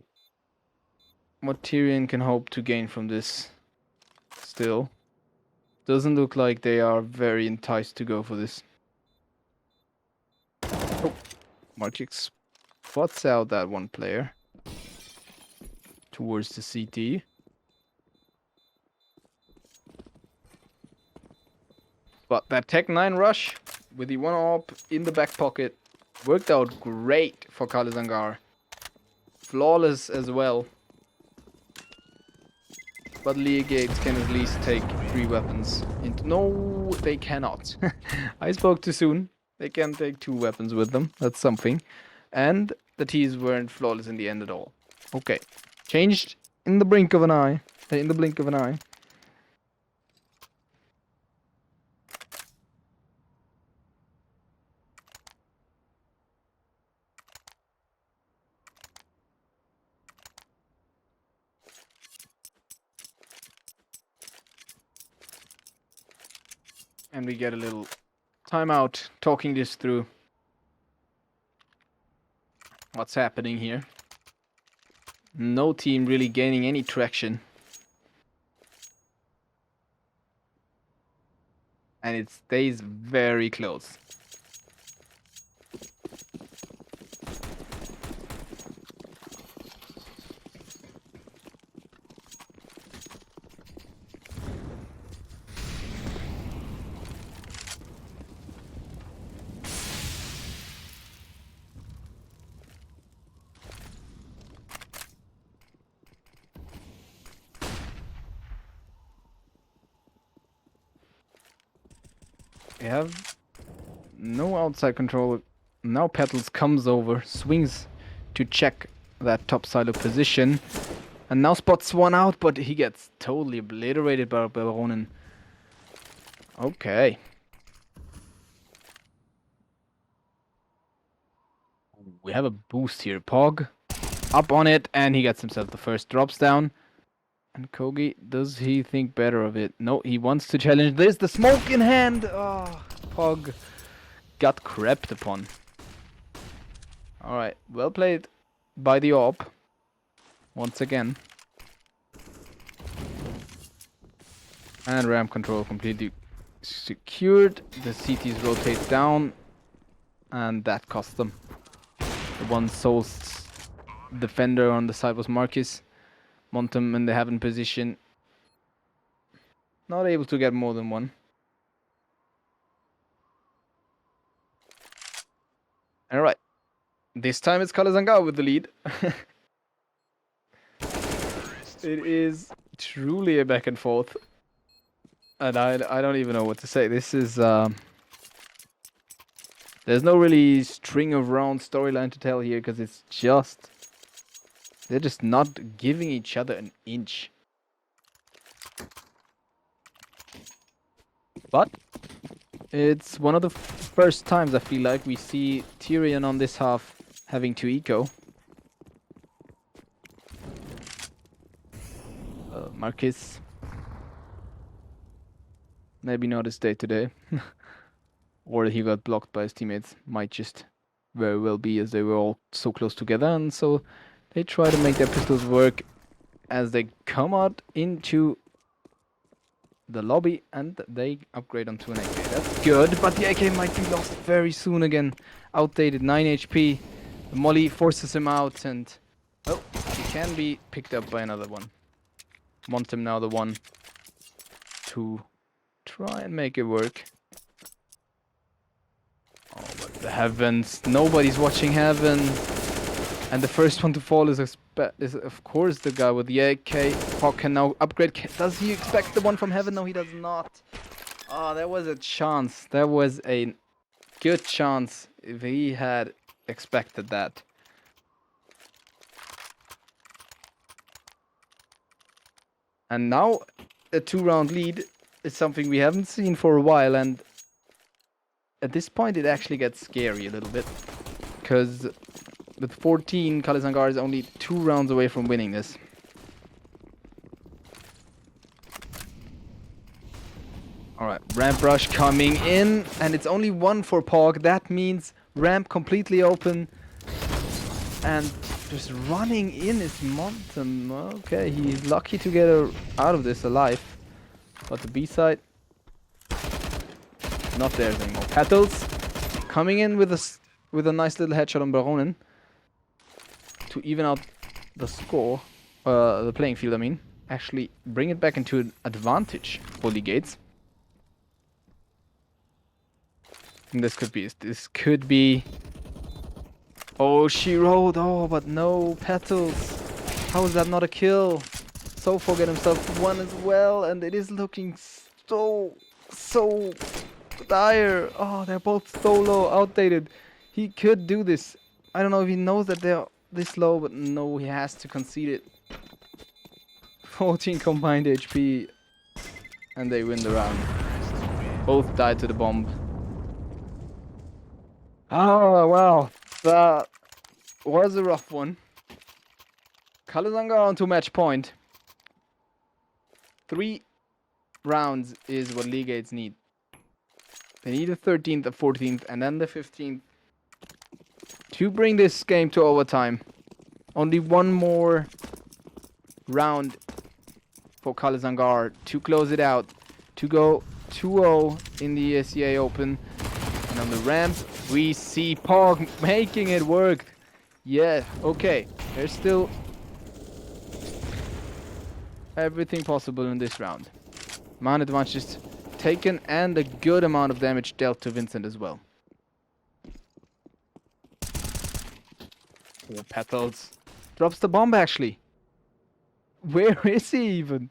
what Tyrian can hope to gain from this. Still, doesn't look like they are very enticed to go for this. Oh, Markix spots out that one player towards the CT. But that Tech 9 rush with the 1-op in the back pocket worked out great for callesanglar. Flawless as well. But Legates can at least take 3 weapons. No, they cannot. I spoke too soon. They can take 2 weapons with them. That's something. And the T's weren't flawless in the end at all. Okay. Changed in the blink of an eye. In the blink of an eye. And we get a little timeout talking this through. What's happening here? No team really gaining any traction. And it stays very close. They have no outside control. Now Petals comes over, swings to check that top silo position. And now spots one out, but he gets totally obliterated by Baronen. Okay. We have a boost here. Pog up on it, and he gets himself the first drops down. And Kogi, does he think better of it? No, he wants to challenge this. The smoke in hand! Oh, Pog got crept upon. Alright, well played by the AWP. Once again. And ramp control completely secured. The CTs rotate down. And that cost them. The one Soul's defender on the side was Marcus. Montem, and they have in position. Not able to get more than one. Alright. This time it's callesanglar with the lead. It is truly a back and forth. And I don't even know what to say. This is... There's no really string of round storyline to tell here, because it's just... They're just not giving each other an inch. But it's one of the first times I feel like we see Tyrian on this half having to eco. Marquis. Maybe not his day today. Or he got blocked by his teammates. Might just very well be, as they were all so close together, and so they try to make their pistols work as they come out into the lobby, and they upgrade onto an AK. That's good, but the AK might be lost very soon again. Outdated, 9 HP. The molly forces him out, and oh, he can be picked up by another one. Want him now the one to try and make it work. Oh, but the heavens. Nobody's watching heaven. And the first one to fall is of course the guy with the AK. Hawk can now upgrade. Does he expect the one from heaven? No, he does not. Oh, there was a chance. There was a good chance if he had expected that. And now a 2-round lead is something we haven't seen for a while, and at this point it actually gets scary a little bit, because with 14, callesanglar is only 2 rounds away from winning this. Alright, ramp rush coming in, and it's only 1 for Pog. That means ramp completely open, and just running in is Montem. Okay, he's lucky to get out of this alive. But the B side, not there anymore. Petals coming in with a nice little headshot on Baronin to even out the score, the playing field. I mean, actually bring it back into an advantage for Legates. And this could be. Oh, she rolled. Oh, but no, Petals. How is that not a kill? So forget himself one as well, and it is looking so dire. Oh, they're both so low, outdated. He could do this. I don't know if he knows that they're this low, but no, he has to concede it. 14 combined HP, and they win the round. Both died to the bomb. Oh, wow. That was a rough one. callesanglar onto match point. 3 rounds is what Legates need. They need the 13th, the 14th, and then the 15th to bring this game to overtime. Only 1 more round for callesanglar to close it out, to go 2-0 in the ESEA Open. And on the ramp, we see Pog making it work. Yeah, okay. There's still everything possible in this round. Man advantage taken, and a good amount of damage dealt to Vincent as well. Oh, Petals drops the bomb actually. Where is he even?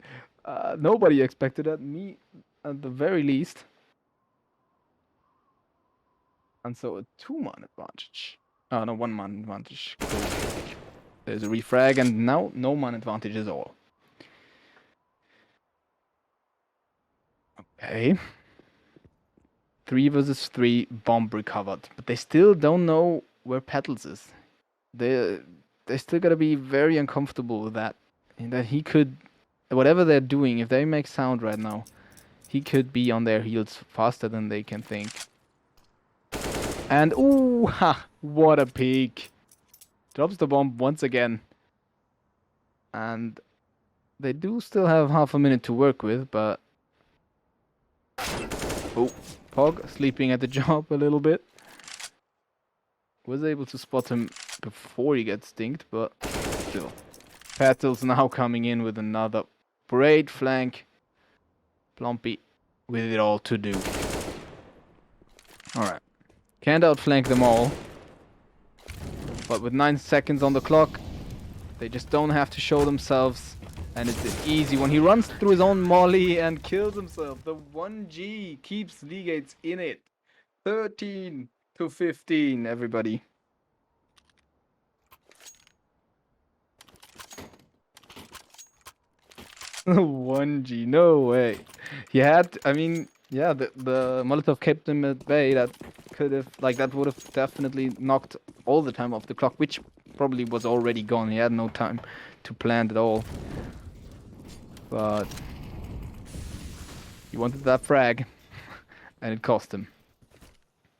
Nobody expected that. Me at the very least. And so a 2-man advantage. Oh no, 1-man advantage. There's a refrag, and now no man advantage at all. Okay. 3 versus 3, bomb recovered. But they still don't know where Petals is. They still gotta be very uncomfortable with that. And that he could, whatever they're doing, if they make sound right now, he could be on their heels faster than they can think. And ooh, ha! What a peek! Drops the bomb once again. And they do still have half a minute to work with, but oh, Pog sleeping at the job a little bit. Was able to spot him before he gets stinked, but still. Petals now coming in with another great flank. Plumpy with it all to do. Alright. Can't outflank them all. But with 9 seconds on the clock, they just don't have to show themselves. And it's an easy one. He runs through his own molly and kills himself. The 1G keeps Legates in it. 13-15, everybody. One G, no way. He had, I mean, yeah, the Molotov kept him at bay. That could have, like, that would have definitely knocked all the time off the clock, which probably was already gone. He had no time to plant at all. but he wanted that frag, and it cost him.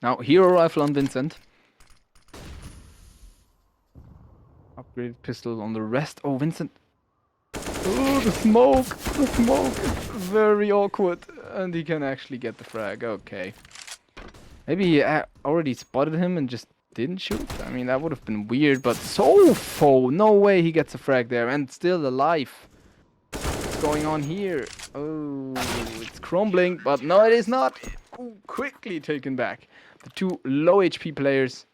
Now, hero rifle on Vincent. Upgraded pistol on the rest. Oh, Vincent. Oh, the smoke! The smoke is very awkward. And he can actually get the frag. Okay. Maybe he already spotted him and just didn't shoot? I mean, that would have been weird, but Sofo! No way he gets a frag there, and still alive. What's going on here? Oh, it's crumbling, but no, it is not. Ooh, quickly taken back. The two low HP players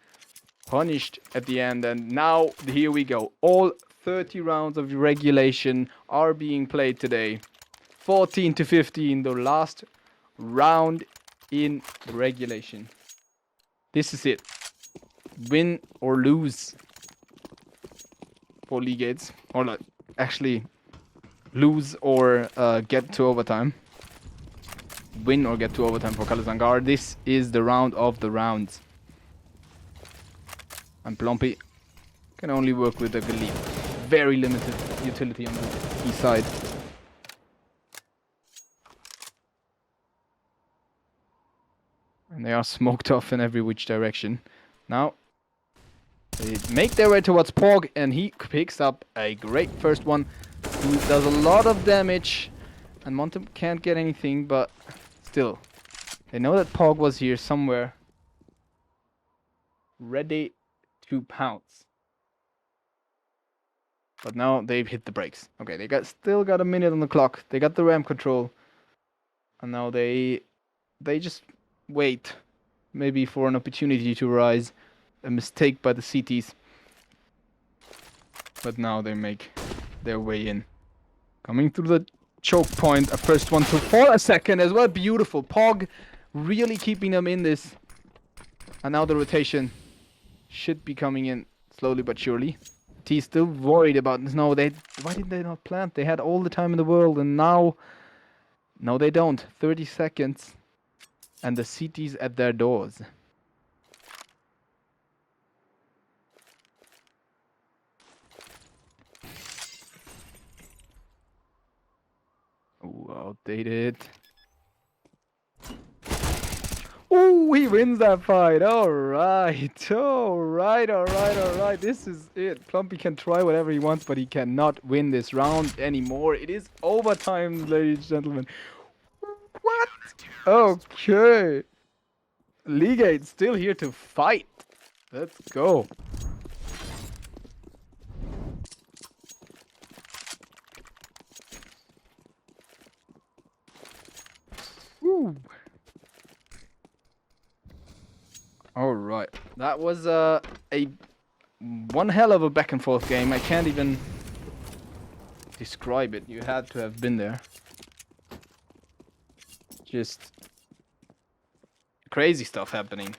punished at the end, and now here we go. All 30 rounds of regulation are being played today. 14 to 15, the last round in regulation. This is it. Win or lose for Legates. Or not, actually, lose or get to overtime. Win or get to overtime for callesanglar. This is the round of the rounds. And Plumpy can only work with a Galeep. Very limited utility on the east side. And they are smoked off in every which direction. Now, they make their way towards Pog, and he picks up a great first one. He does a lot of damage, and Montem can't get anything, but still. They know that Pog was here somewhere. Ready to pounce. But now they've hit the brakes. Okay, they still got a minute on the clock. They got the ramp control. And now they just wait. Maybe for an opportunity to rise. A mistake by the CTs. But now they make their way in. Coming through the choke point. A first one to fall. A second as well. Beautiful. Pog really keeping them in this. And now the rotation should be coming in slowly but surely. T still worried about this. No, why did they not plant? They had all the time in the world, and now... No, they don't. 30 seconds. And the CT's at their doors. Oh, outdated. Oh, he wins that fight. Alright. Alright. This is it. Plumpy can try whatever he wants, but he cannot win this round anymore. It is overtime, ladies and gentlemen. What? Okay. Legate's still here to fight. Let's go. Woo. Alright, that was one hell of a back and forth game. I can't even describe it. You had to have been there. Just crazy stuff happening.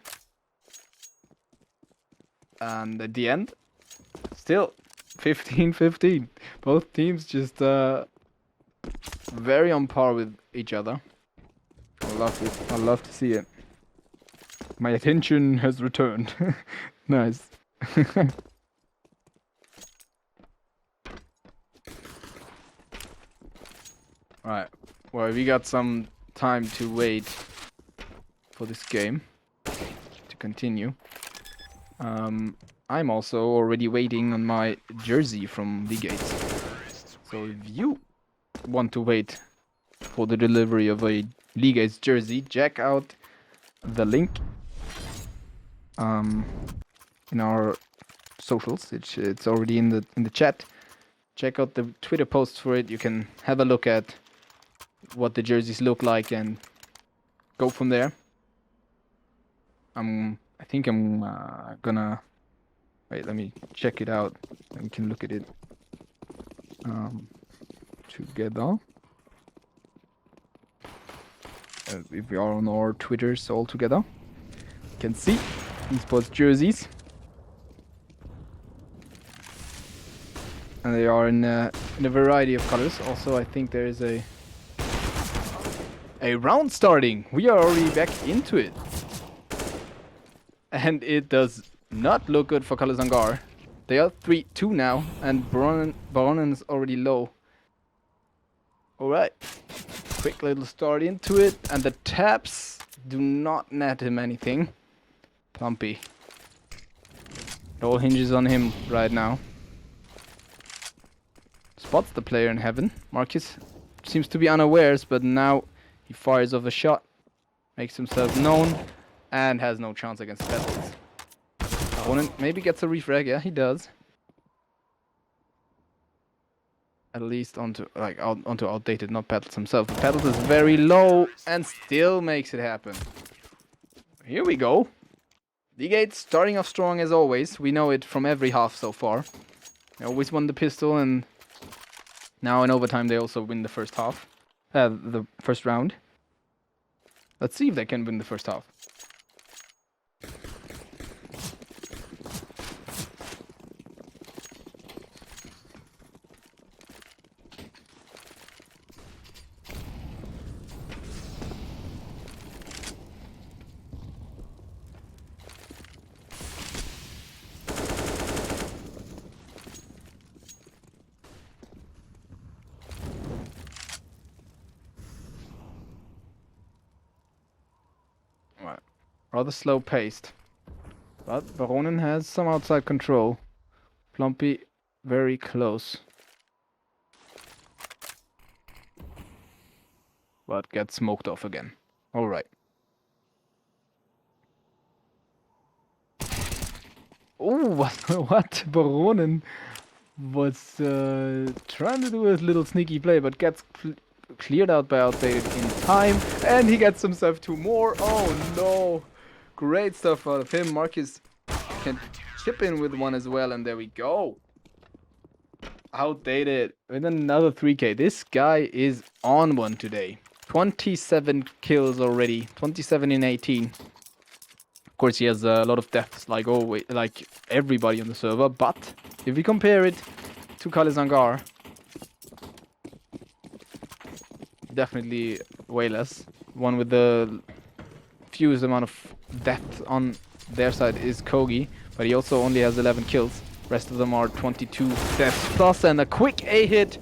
And at the end, still 15-15. Both teams just very on par with each other. I love it. I love to see it. My attention has returned. Nice. Alright. Well, we got some time to wait for this game to continue. I'm also already waiting on my jersey from Legates. So if you want to wait for the delivery of a Legates jersey, check out the link in our socials. It's already in the chat. Check out the Twitter posts for it. You can have a look at what the jerseys look like and go from there. I think I'm gonna wait. Let me check it out. And we can look at it together. If we are on our Twitters all together, you can see esports jerseys, and they are in a variety of colors. Also, I think there is a round starting. We are already back into it, and it does not look good for callesanglar. They are 3-2 now, and Baronen is already low. Alright. Quick little start into it. And the taps do not net him anything. Plumpy. It all hinges on him right now. Spots the player in heaven. Marcus seems to be unawares, but now he fires off a shot. Makes himself known. And has no chance against Petals. Opponent maybe gets a refrag. Yeah, he does. At least onto outdated, not Petals himself. But Petals is very low and still makes it happen. Here we go. Legates starting off strong as always. We know it from every half so far. They always won the pistol, and now in overtime they also win the first half. The first round. Let's see if they can win the first half. Rather slow paced. But Baronin has some outside control. Plumpy very close. But gets smoked off again. Alright. Oh, what? Baronin was trying to do a little sneaky play, but gets cleared out by Outdated in time. And he gets himself 2 more. Oh no. Great stuff out of him. Marcus can chip in with 1 as well, and there we go. Outdated with another 3k. This guy is on one today. 27 kills already. 27 in 18. Of course, he has a lot of deaths, like always, like everybody on the server. But if we compare it to callesanglar, definitely way less. One with the fewest amount of death on their side is Kogi, but he also only has 11 kills. Rest of them are 22 deaths plus, and a quick A hit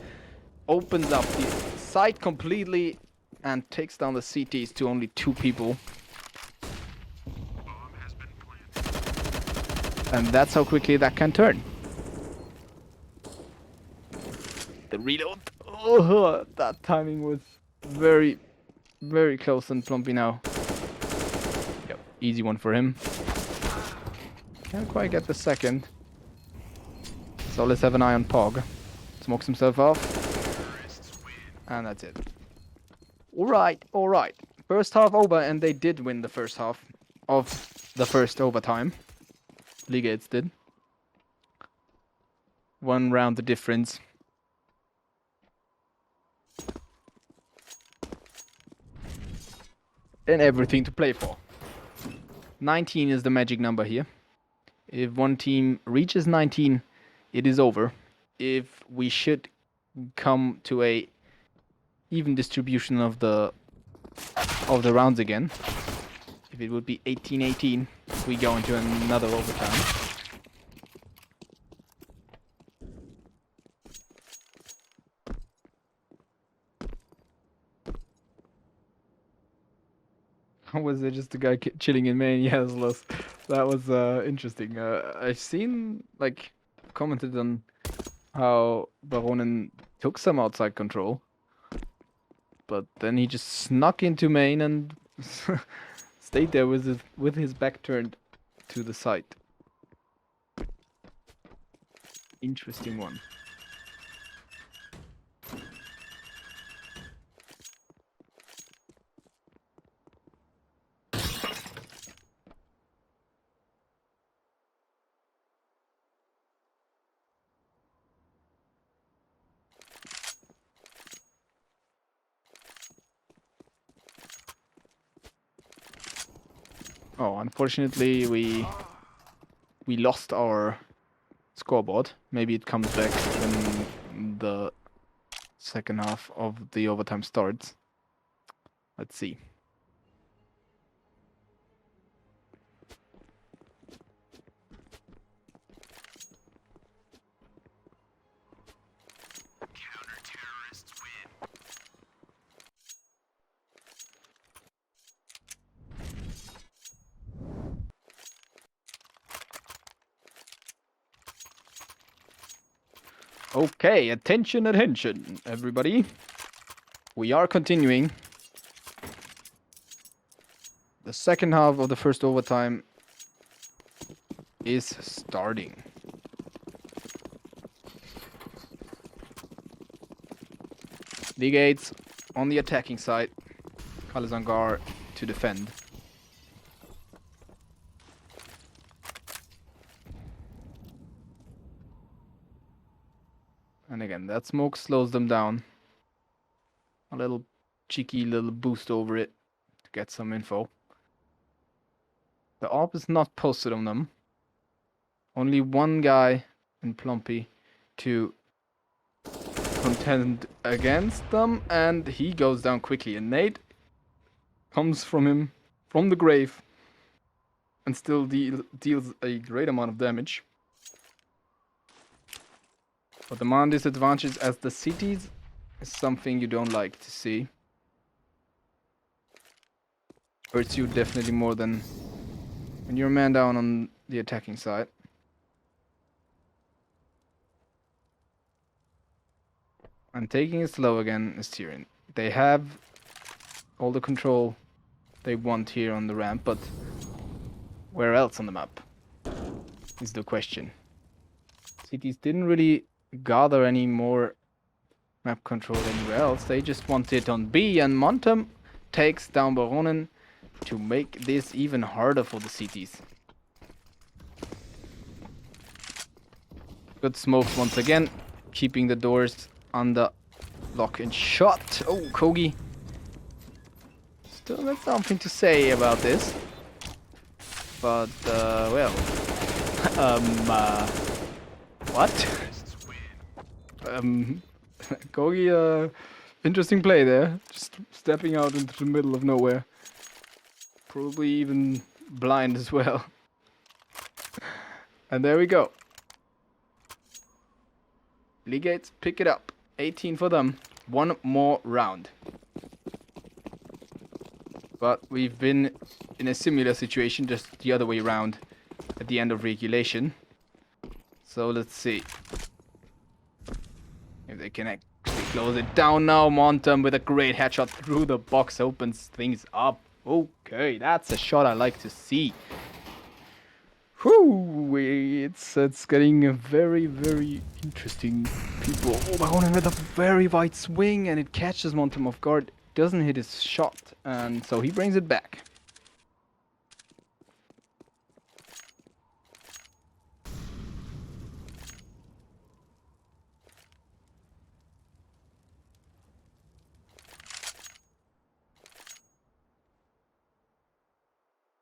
opens up the site completely and takes down the CTs to only 2 people. And that's how quickly that can turn. The reload. Oh, that timing was very, very close, and Plumpy now. Yep, easy one for him. Can't quite get the second. So let's have an eye on Pog. Smokes himself off. And that's it. Alright, alright. First half over, and they did win the first half of the first overtime. Legates did. 1 round the difference. And everything to play for. 19 is the magic number here. If one team reaches 19, it is over. If we should come to a even distribution of the rounds again, if it would be 18-18, we go into another overtime. Was there just a guy chilling in main? Yes, that was interesting. I've seen, like, commented on how Baronin took some outside control, but then he just snuck into main and stayed there with his back turned to the site. Interesting one. Oh, unfortunately, we lost our scoreboard. Maybe it comes back when the second half of the overtime starts. Let's see. Okay, attention, attention, everybody. We are continuing. The second half of the first overtime is starting. Legates on the attacking side. Callesanglar to defend. And again, that smoke slows them down. A little cheeky little boost over it to get some info. The AWP is not posted on them. Only one guy in Plumpy to contend against them, and he goes down quickly. And nade comes from him from the grave and still deals a great amount of damage. But the man disadvantage as the cities is something you don't like to see. Hurts you definitely more than when you're a man down on the attacking side. And taking it slow again is Tyrian. They have all the control they want here on the ramp, but where else on the map is the question. Cities didn't really gather any more map control anywhere else. They just want it on B, and Montem takes down Baronen to make this even harder for the cities. Good smokes once again, keeping the doors under lock and shot. Oh, Kogi. Still got something to say about this. But, well. What? Kogi, interesting play there. Just stepping out into the middle of nowhere. Probably even blind as well. And there we go. Legates pick it up. 18 for them. One more round. But we've been in a similar situation, just the other way around at the end of regulation. So let's see if they can actually close it down now. Montem with a great headshot through the box opens things up. Okay, that's a shot I like to see. Whew, it's getting very, very interesting, people. Oh, Baronen with a very wide swing, and it catches Montem off guard. Doesn't hit his shot, and so he brings it back.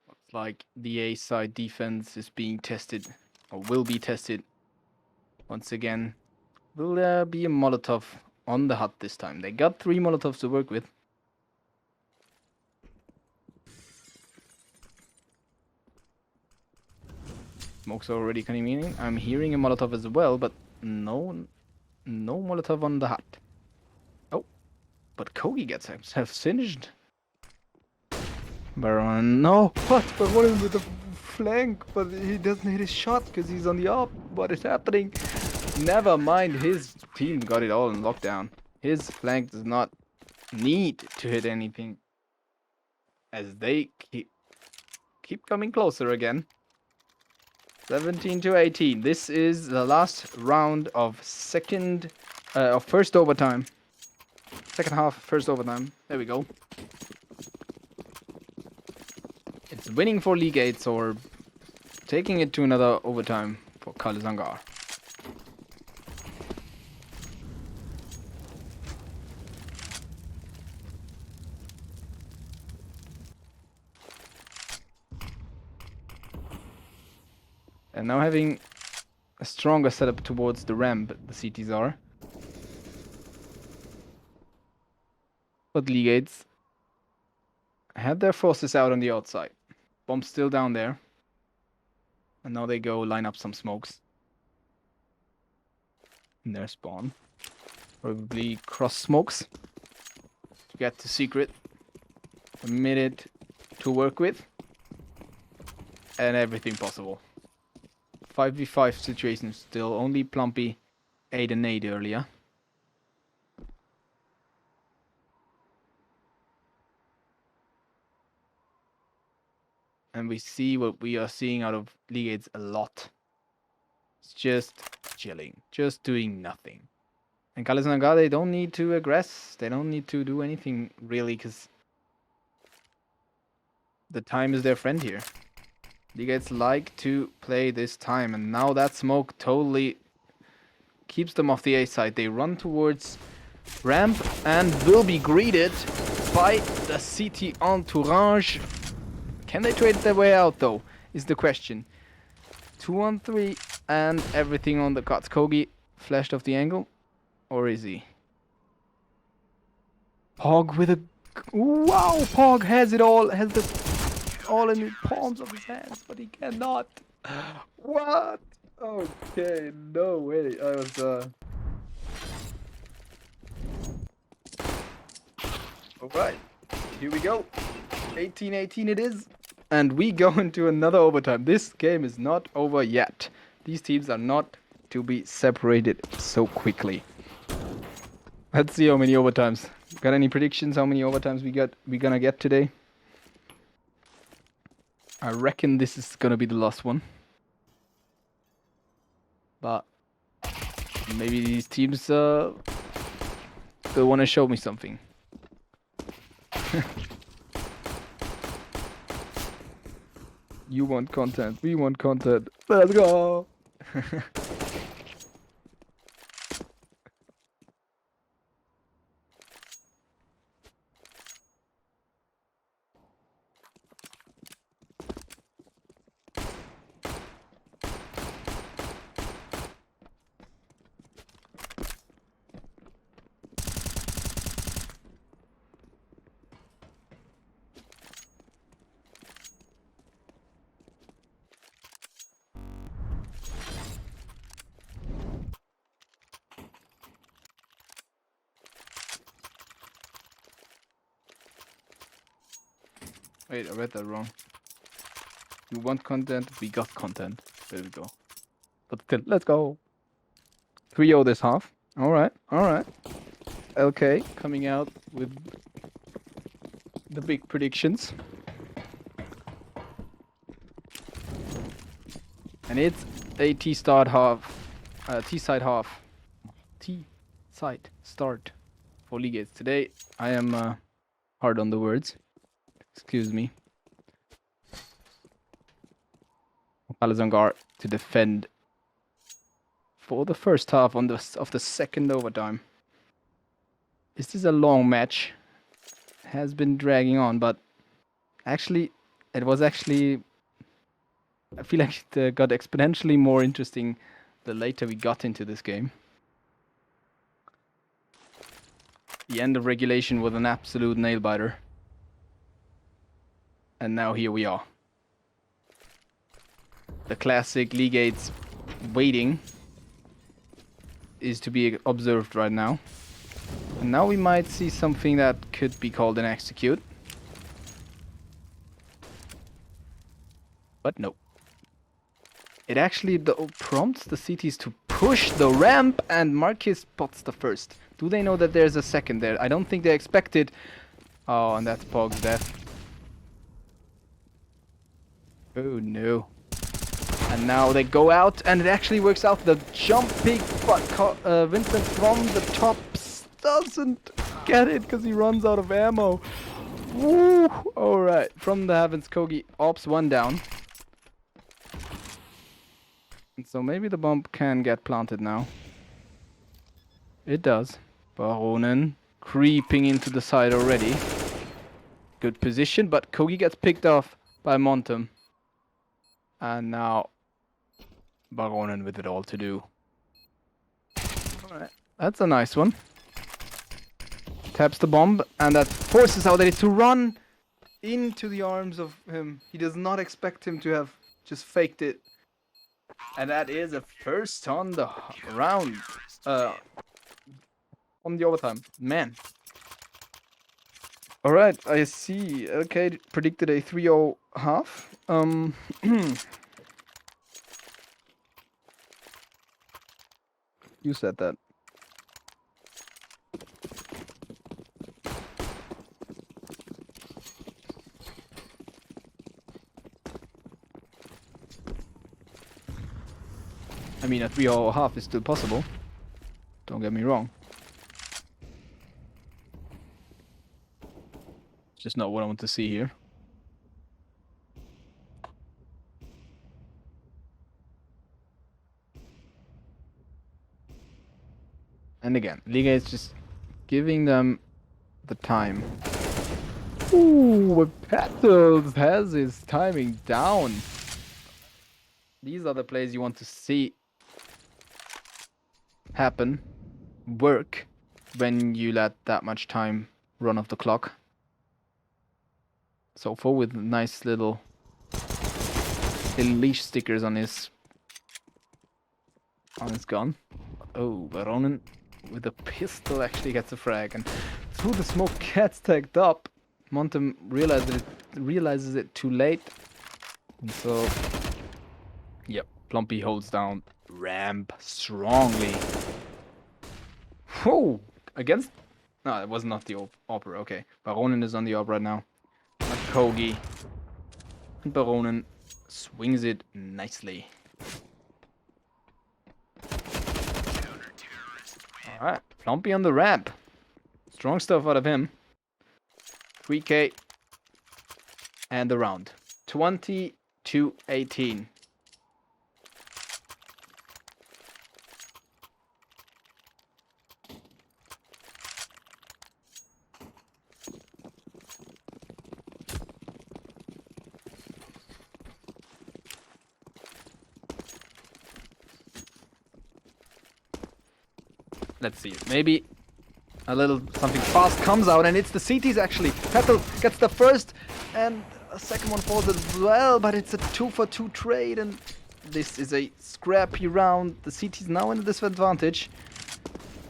Looks like the A side defense is being tested, or will be tested once again. Will there be a Molotov on the hut this time? They got 3 Molotovs to work with. Smoke's already coming in. I'm hearing a Molotov as well, but no Molotov on the hut. Oh, but Kogi gets himself singed. Baron, no, what? Baron with the flank, but he doesn't hit his shot because he's on the up. What is happening? Never mind, his team got it all in lockdown. His flank does not need to hit anything as they keep coming closer again. 17 to 18. This is the last round of first overtime. Second half, first overtime. There we go. It's winning for Legates or taking it to another overtime for callesanglar. And now having a stronger setup towards the ramp, the CTs are. But Legates had their forces out on the outside. Bomb's still down there. And now they go line up some smokes in their spawn. Probably cross smokes to get to secret. A minute to work with. And everything possible. 5v5 situation still. Only Plumpy 8 and 8 earlier. And we see what we are seeing out of Legates a lot. It's just chilling, just doing nothing. And callesanglar, they don't need to aggress. They don't need to do anything really, because the time is their friend here. Legates like to play this time, and now that smoke totally keeps them off the A side. They run towards ramp and will be greeted by the CT entourage. Can they trade their way out, though, is the question. 2-on-3 and everything on the cards. Kogi flashed off the angle, or is he? Pog with a... Wow, Pog has it all, has the all in the palms of his hands, but he cannot. What? Okay, no way. I was, Alright, here we go. 18-18 it is. And we go into another overtime. This game is not over yet. These teams are not to be separated so quickly. Let's see how many overtimes. Got any predictions how many overtimes we're gonna get today? I reckon this is gonna be the last one. But maybe these teams they wanna show me something. You want content, we want content. Let's go! Wait, I read that wrong. You want content, we got content. There we go. But still, let's go. 3-0 this half. Alright, alright. LK coming out with the big predictions. And it's a T-side half. T-side half. T-side start for Legates. Today I am hard on the words. Excuse me. callesanglar to defend for the first half of the second overtime. Is this a long match? Has been dragging on, but actually, I feel like it got exponentially more interesting the later we got into this game. The end of regulation was an absolute nail-biter. And now here we are. The classic Legates waiting is to be observed right now. And now we might see something that could be called an execute. But no. It actually prompts the CTs to push the ramp, and Marquis spots the first. Do they know that there's a second there? I don't think they expected. Oh, and that's Pog's death. Oh no. And now they go out, and it actually works out. The jumping, but Vincent from the top doesn't get it because he runs out of ammo. Woo! Alright, from the heavens, Kogi ops one down. And so maybe the bomb can get planted now. It does. Baronen creeping into the side already. Good position, but Kogi gets picked off by Montem. And now Baronen with it all to do. Alright, that's a nice one. Taps the bomb, and that forces Audaris to run into the arms of him. He does not expect him to have just faked it. And that is a first on the round. On the overtime. Man. Alright, I see. Okay, predicted a 3-0 half. You said that. I mean, a 3.5 is still possible. Don't get me wrong. It's just not what I want to see here. And again, Liga is just giving them the time. Ooh, Petals has his timing down. These are the plays you want to see happen, work, when you let that much time run off the clock. So far with nice little leash stickers on his gun. Oh, Baronin with a pistol actually gets a frag, and through the smoke gets tagged up. Montem realizes it too late, and so yep, Plumpy holds down Ramp strongly. Whoa! Against... No, it was not the Opera. Okay, Baronin is on the Opera now. Not Kogi. And Baronin swings it nicely. Alright, Plumpy on the ramp. Strong stuff out of him. 3k. And the round. 20-18. Let's see. Maybe a little something fast comes out, and it's the CTs actually. Petal gets the first, and a second one falls as well, but it's a 2-for-2 trade, and this is a scrappy round. The CT's now in a disadvantage.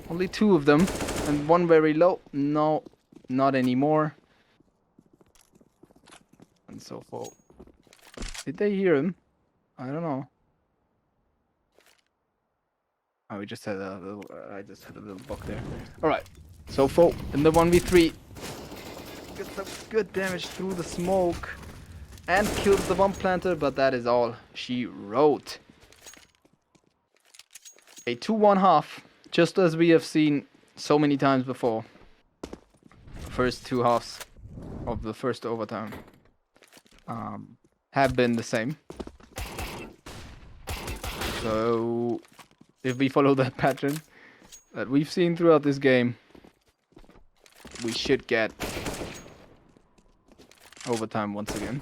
Only 2 of them, and one very low. No, not anymore. And so forth. Did they hear him? I don't know. Oh, we just had a little. I just had a little bug there. All right. So far in the 1v3, gets some good damage through the smoke, and kills the bomb planter. But that is all she wrote. A 2-1 just as we have seen so many times before. First 2 halves of the first overtime have been the same. So if we follow that pattern that we've seen throughout this game, we should get overtime once again.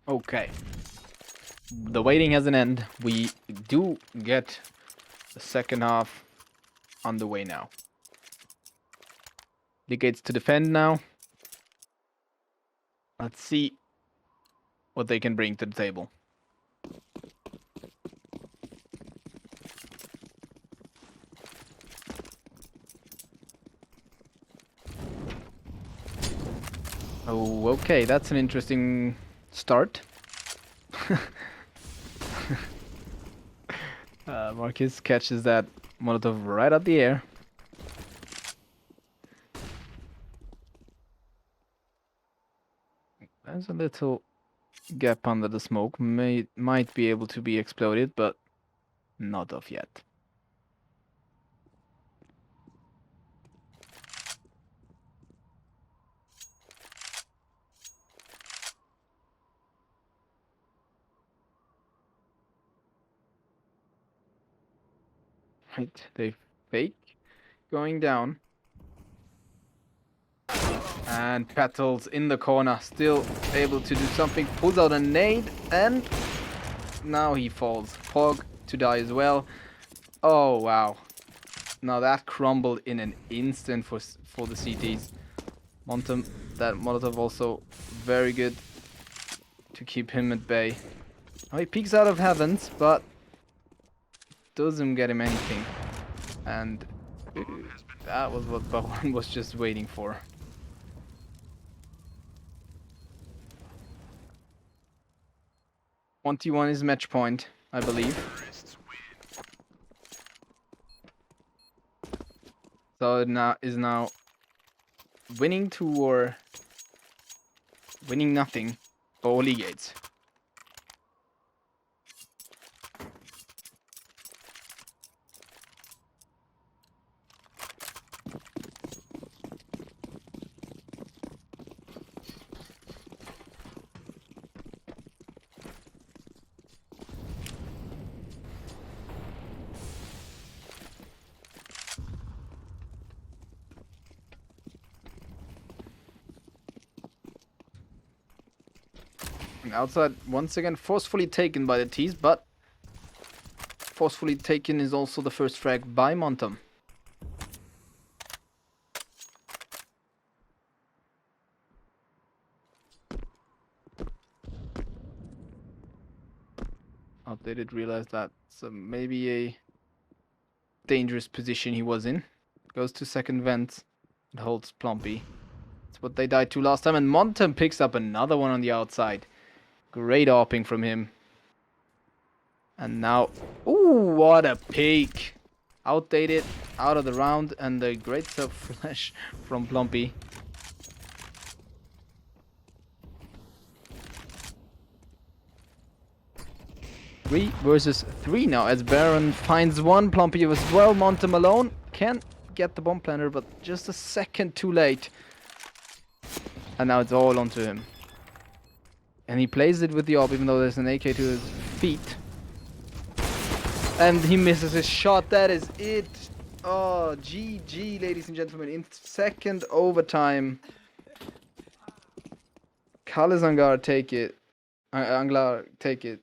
Okay. The waiting has an end. We do get the second half on the way now. Legates to defend now. Let's see what they can bring to the table. Oh, okay, that's an interesting start. Marcus catches that Molotov right out the air. There's a little gap under the smoke. Might be able to be exploded, but not of yet. Right, they fake going down. And Petals in the corner, still able to do something. Pulls out a nade, and now he falls. Pog to die as well. Oh, wow. Now that crumbled in an instant for the CTs. Montem, that Molotov also very good to keep him at bay. Now he peeks out of heavens, but doesn't get him anything. And that was what Baron was just waiting for. T1 is match point, I believe. So it now is now winning 2 or winning nothing for Legates. And outside once again forcefully taken by the T's, but forcefully taken is also the first frag by Montem. Oh, they did realize that. So maybe a dangerous position he was in. Goes to second vent and holds Plumpy. That's what they died to last time. And Montem picks up another one on the outside. Great AWPing from him. And now, ooh, what a peek. Outdated, out of the round, and a great self-flash from Plumpy. 3 versus 3 now, as Baron finds one. Plumpy as well. Montem alone can get the bomb planter, but just a second too late. And now it's all onto him. And he plays it with the AWP, even though there's an AK to his feet. And he misses his shot. That is it. Oh, GG, ladies and gentlemen. In second overtime. callesanglar take it. Anglar take it.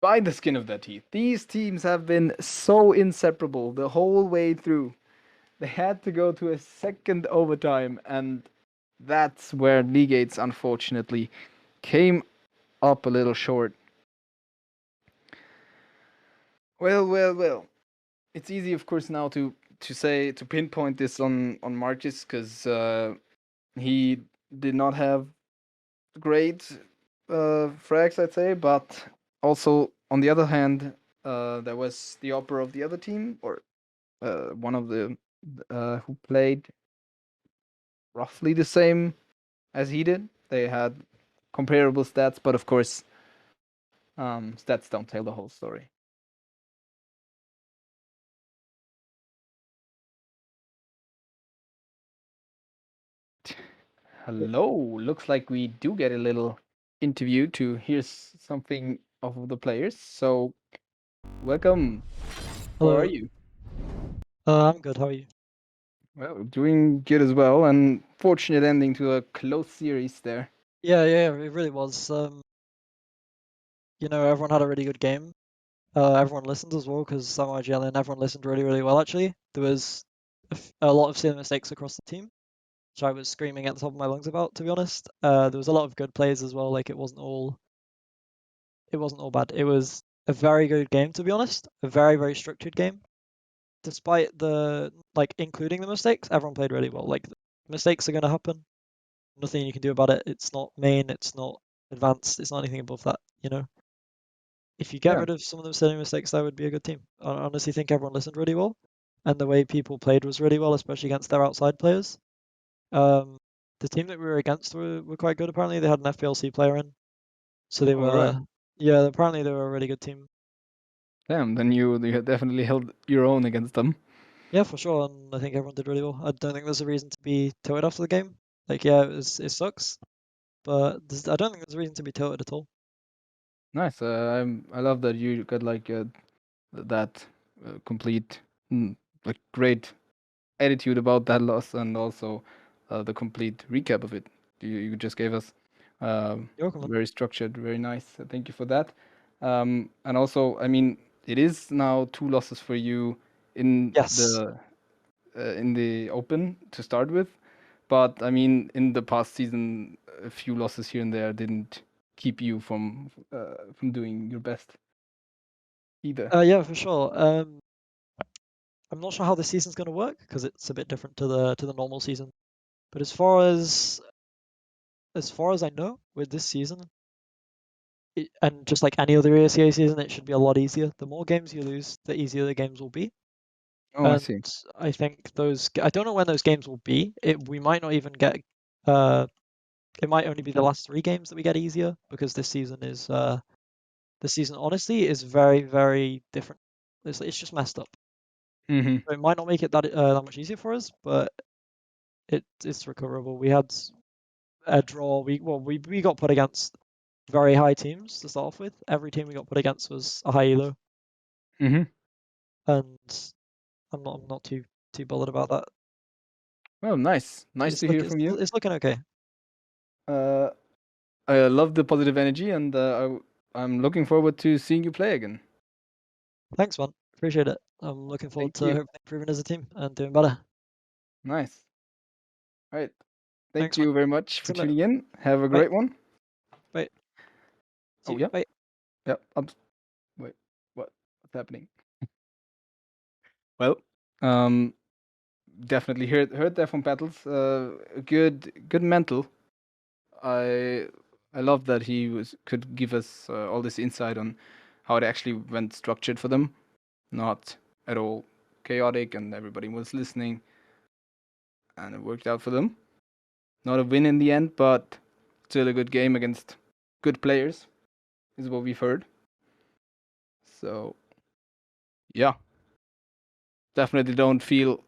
By the skin of their teeth. These teams have been so inseparable the whole way through. They had to go to a second overtime, and that's where Legates unfortunately came up a little short. Well. It's easy, of course, now to pinpoint this on Marcus, because he did not have great frags, I'd say, but also on the other hand, there was the opera of the other team, or one of the who played roughly the same as he did. They had comparable stats, but of course, stats don't tell the whole story. Hello, looks like we do get a little interview to hear something of the players. So, welcome. How Hello. are you? I'm good. How are you? Well, doing good as well, and fortunate ending to a close series there. Yeah, it really was. Everyone had a really good game. Everyone listened as well because I'm RGL and everyone listened really, really well. Actually, there was a lot of silly mistakes across the team, which I was screaming at the top of my lungs about. To be honest, there was a lot of good plays as well. Like it wasn't all bad. It was a very good game, to be honest. A very, very structured game. Despite including the mistakes, everyone played really well. Like mistakes are gonna happen. Nothing you can do about it. It's not main, it's not advanced, it's not anything above that, you know? If you get Yeah. rid of some of those silly mistakes, that would be a good team. I honestly think everyone listened really well, and the way people played was really well, especially against their outside players. The team that we were against were quite good, apparently. They had an FPLC player in, so they All right. were, yeah, apparently they were a really good team. Damn, then you definitely held your own against them. Yeah, for sure, and I think everyone did really well. I don't think there's a reason to be tilted after the game. Like, yeah, it sucks, but I don't think there's a reason to be tilted at all. Nice. I love that you got like that complete, like great attitude about that loss, and also the complete recap of it. You just gave us You're welcome, man. very structured, very nice. Thank you for that. And also, I mean, it is now two losses for you Yes. in the Open to start with, but I mean, in the past season, a few losses here and there didn't keep you from doing your best either. Yeah, for sure. I'm not sure how this season's going to work because it's a bit different to the normal season. But as far as I know, with this season, and just like any other ESEA season, it should be a lot easier. The more games you lose, the easier the games will be. Oh, I And see. I think I don't know when those games will be. We might not even get. Uh, it might only be the last 3 games that we get easier because this season honestly is very very different. It's just messed up. Hmm. So it might not make it that much easier for us, but it's recoverable. We had a draw. We got put against very high teams to start off with. Every team we got put against was a high elo, Hmm. and I'm not too bothered about that. Oh, nice. Nice It's to look hear it's from you. it's looking okay. Uh, I love the positive energy, and I'm looking forward to seeing you play again. Thanks, man. Appreciate it. I'm looking forward Thank to you. hopefully improving as a team and doing better. Nice. All right. Thank Thanks, man. you very much See for you later. tuning in. Have a Bye. great one. Bye. Oh See. yeah. Bye. Yeah. Wait. What's happening? Well, um, definitely heard that from Battles. Good mental. I I love that he was could give us all this insight on how it actually went structured for them, not at all chaotic, and everybody was listening, and it worked out for them. Not a win in the end, but still a good game against good players, is what we've heard. So yeah, definitely don't feel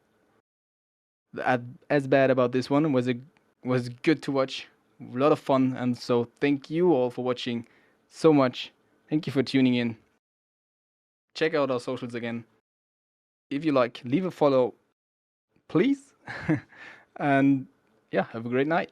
as bad about this one. Was good to watch, a lot of fun, and so thank you all for watching so much. Thank you for tuning in. Check out our socials again. If you like, leave a follow, please. And yeah, have a great night.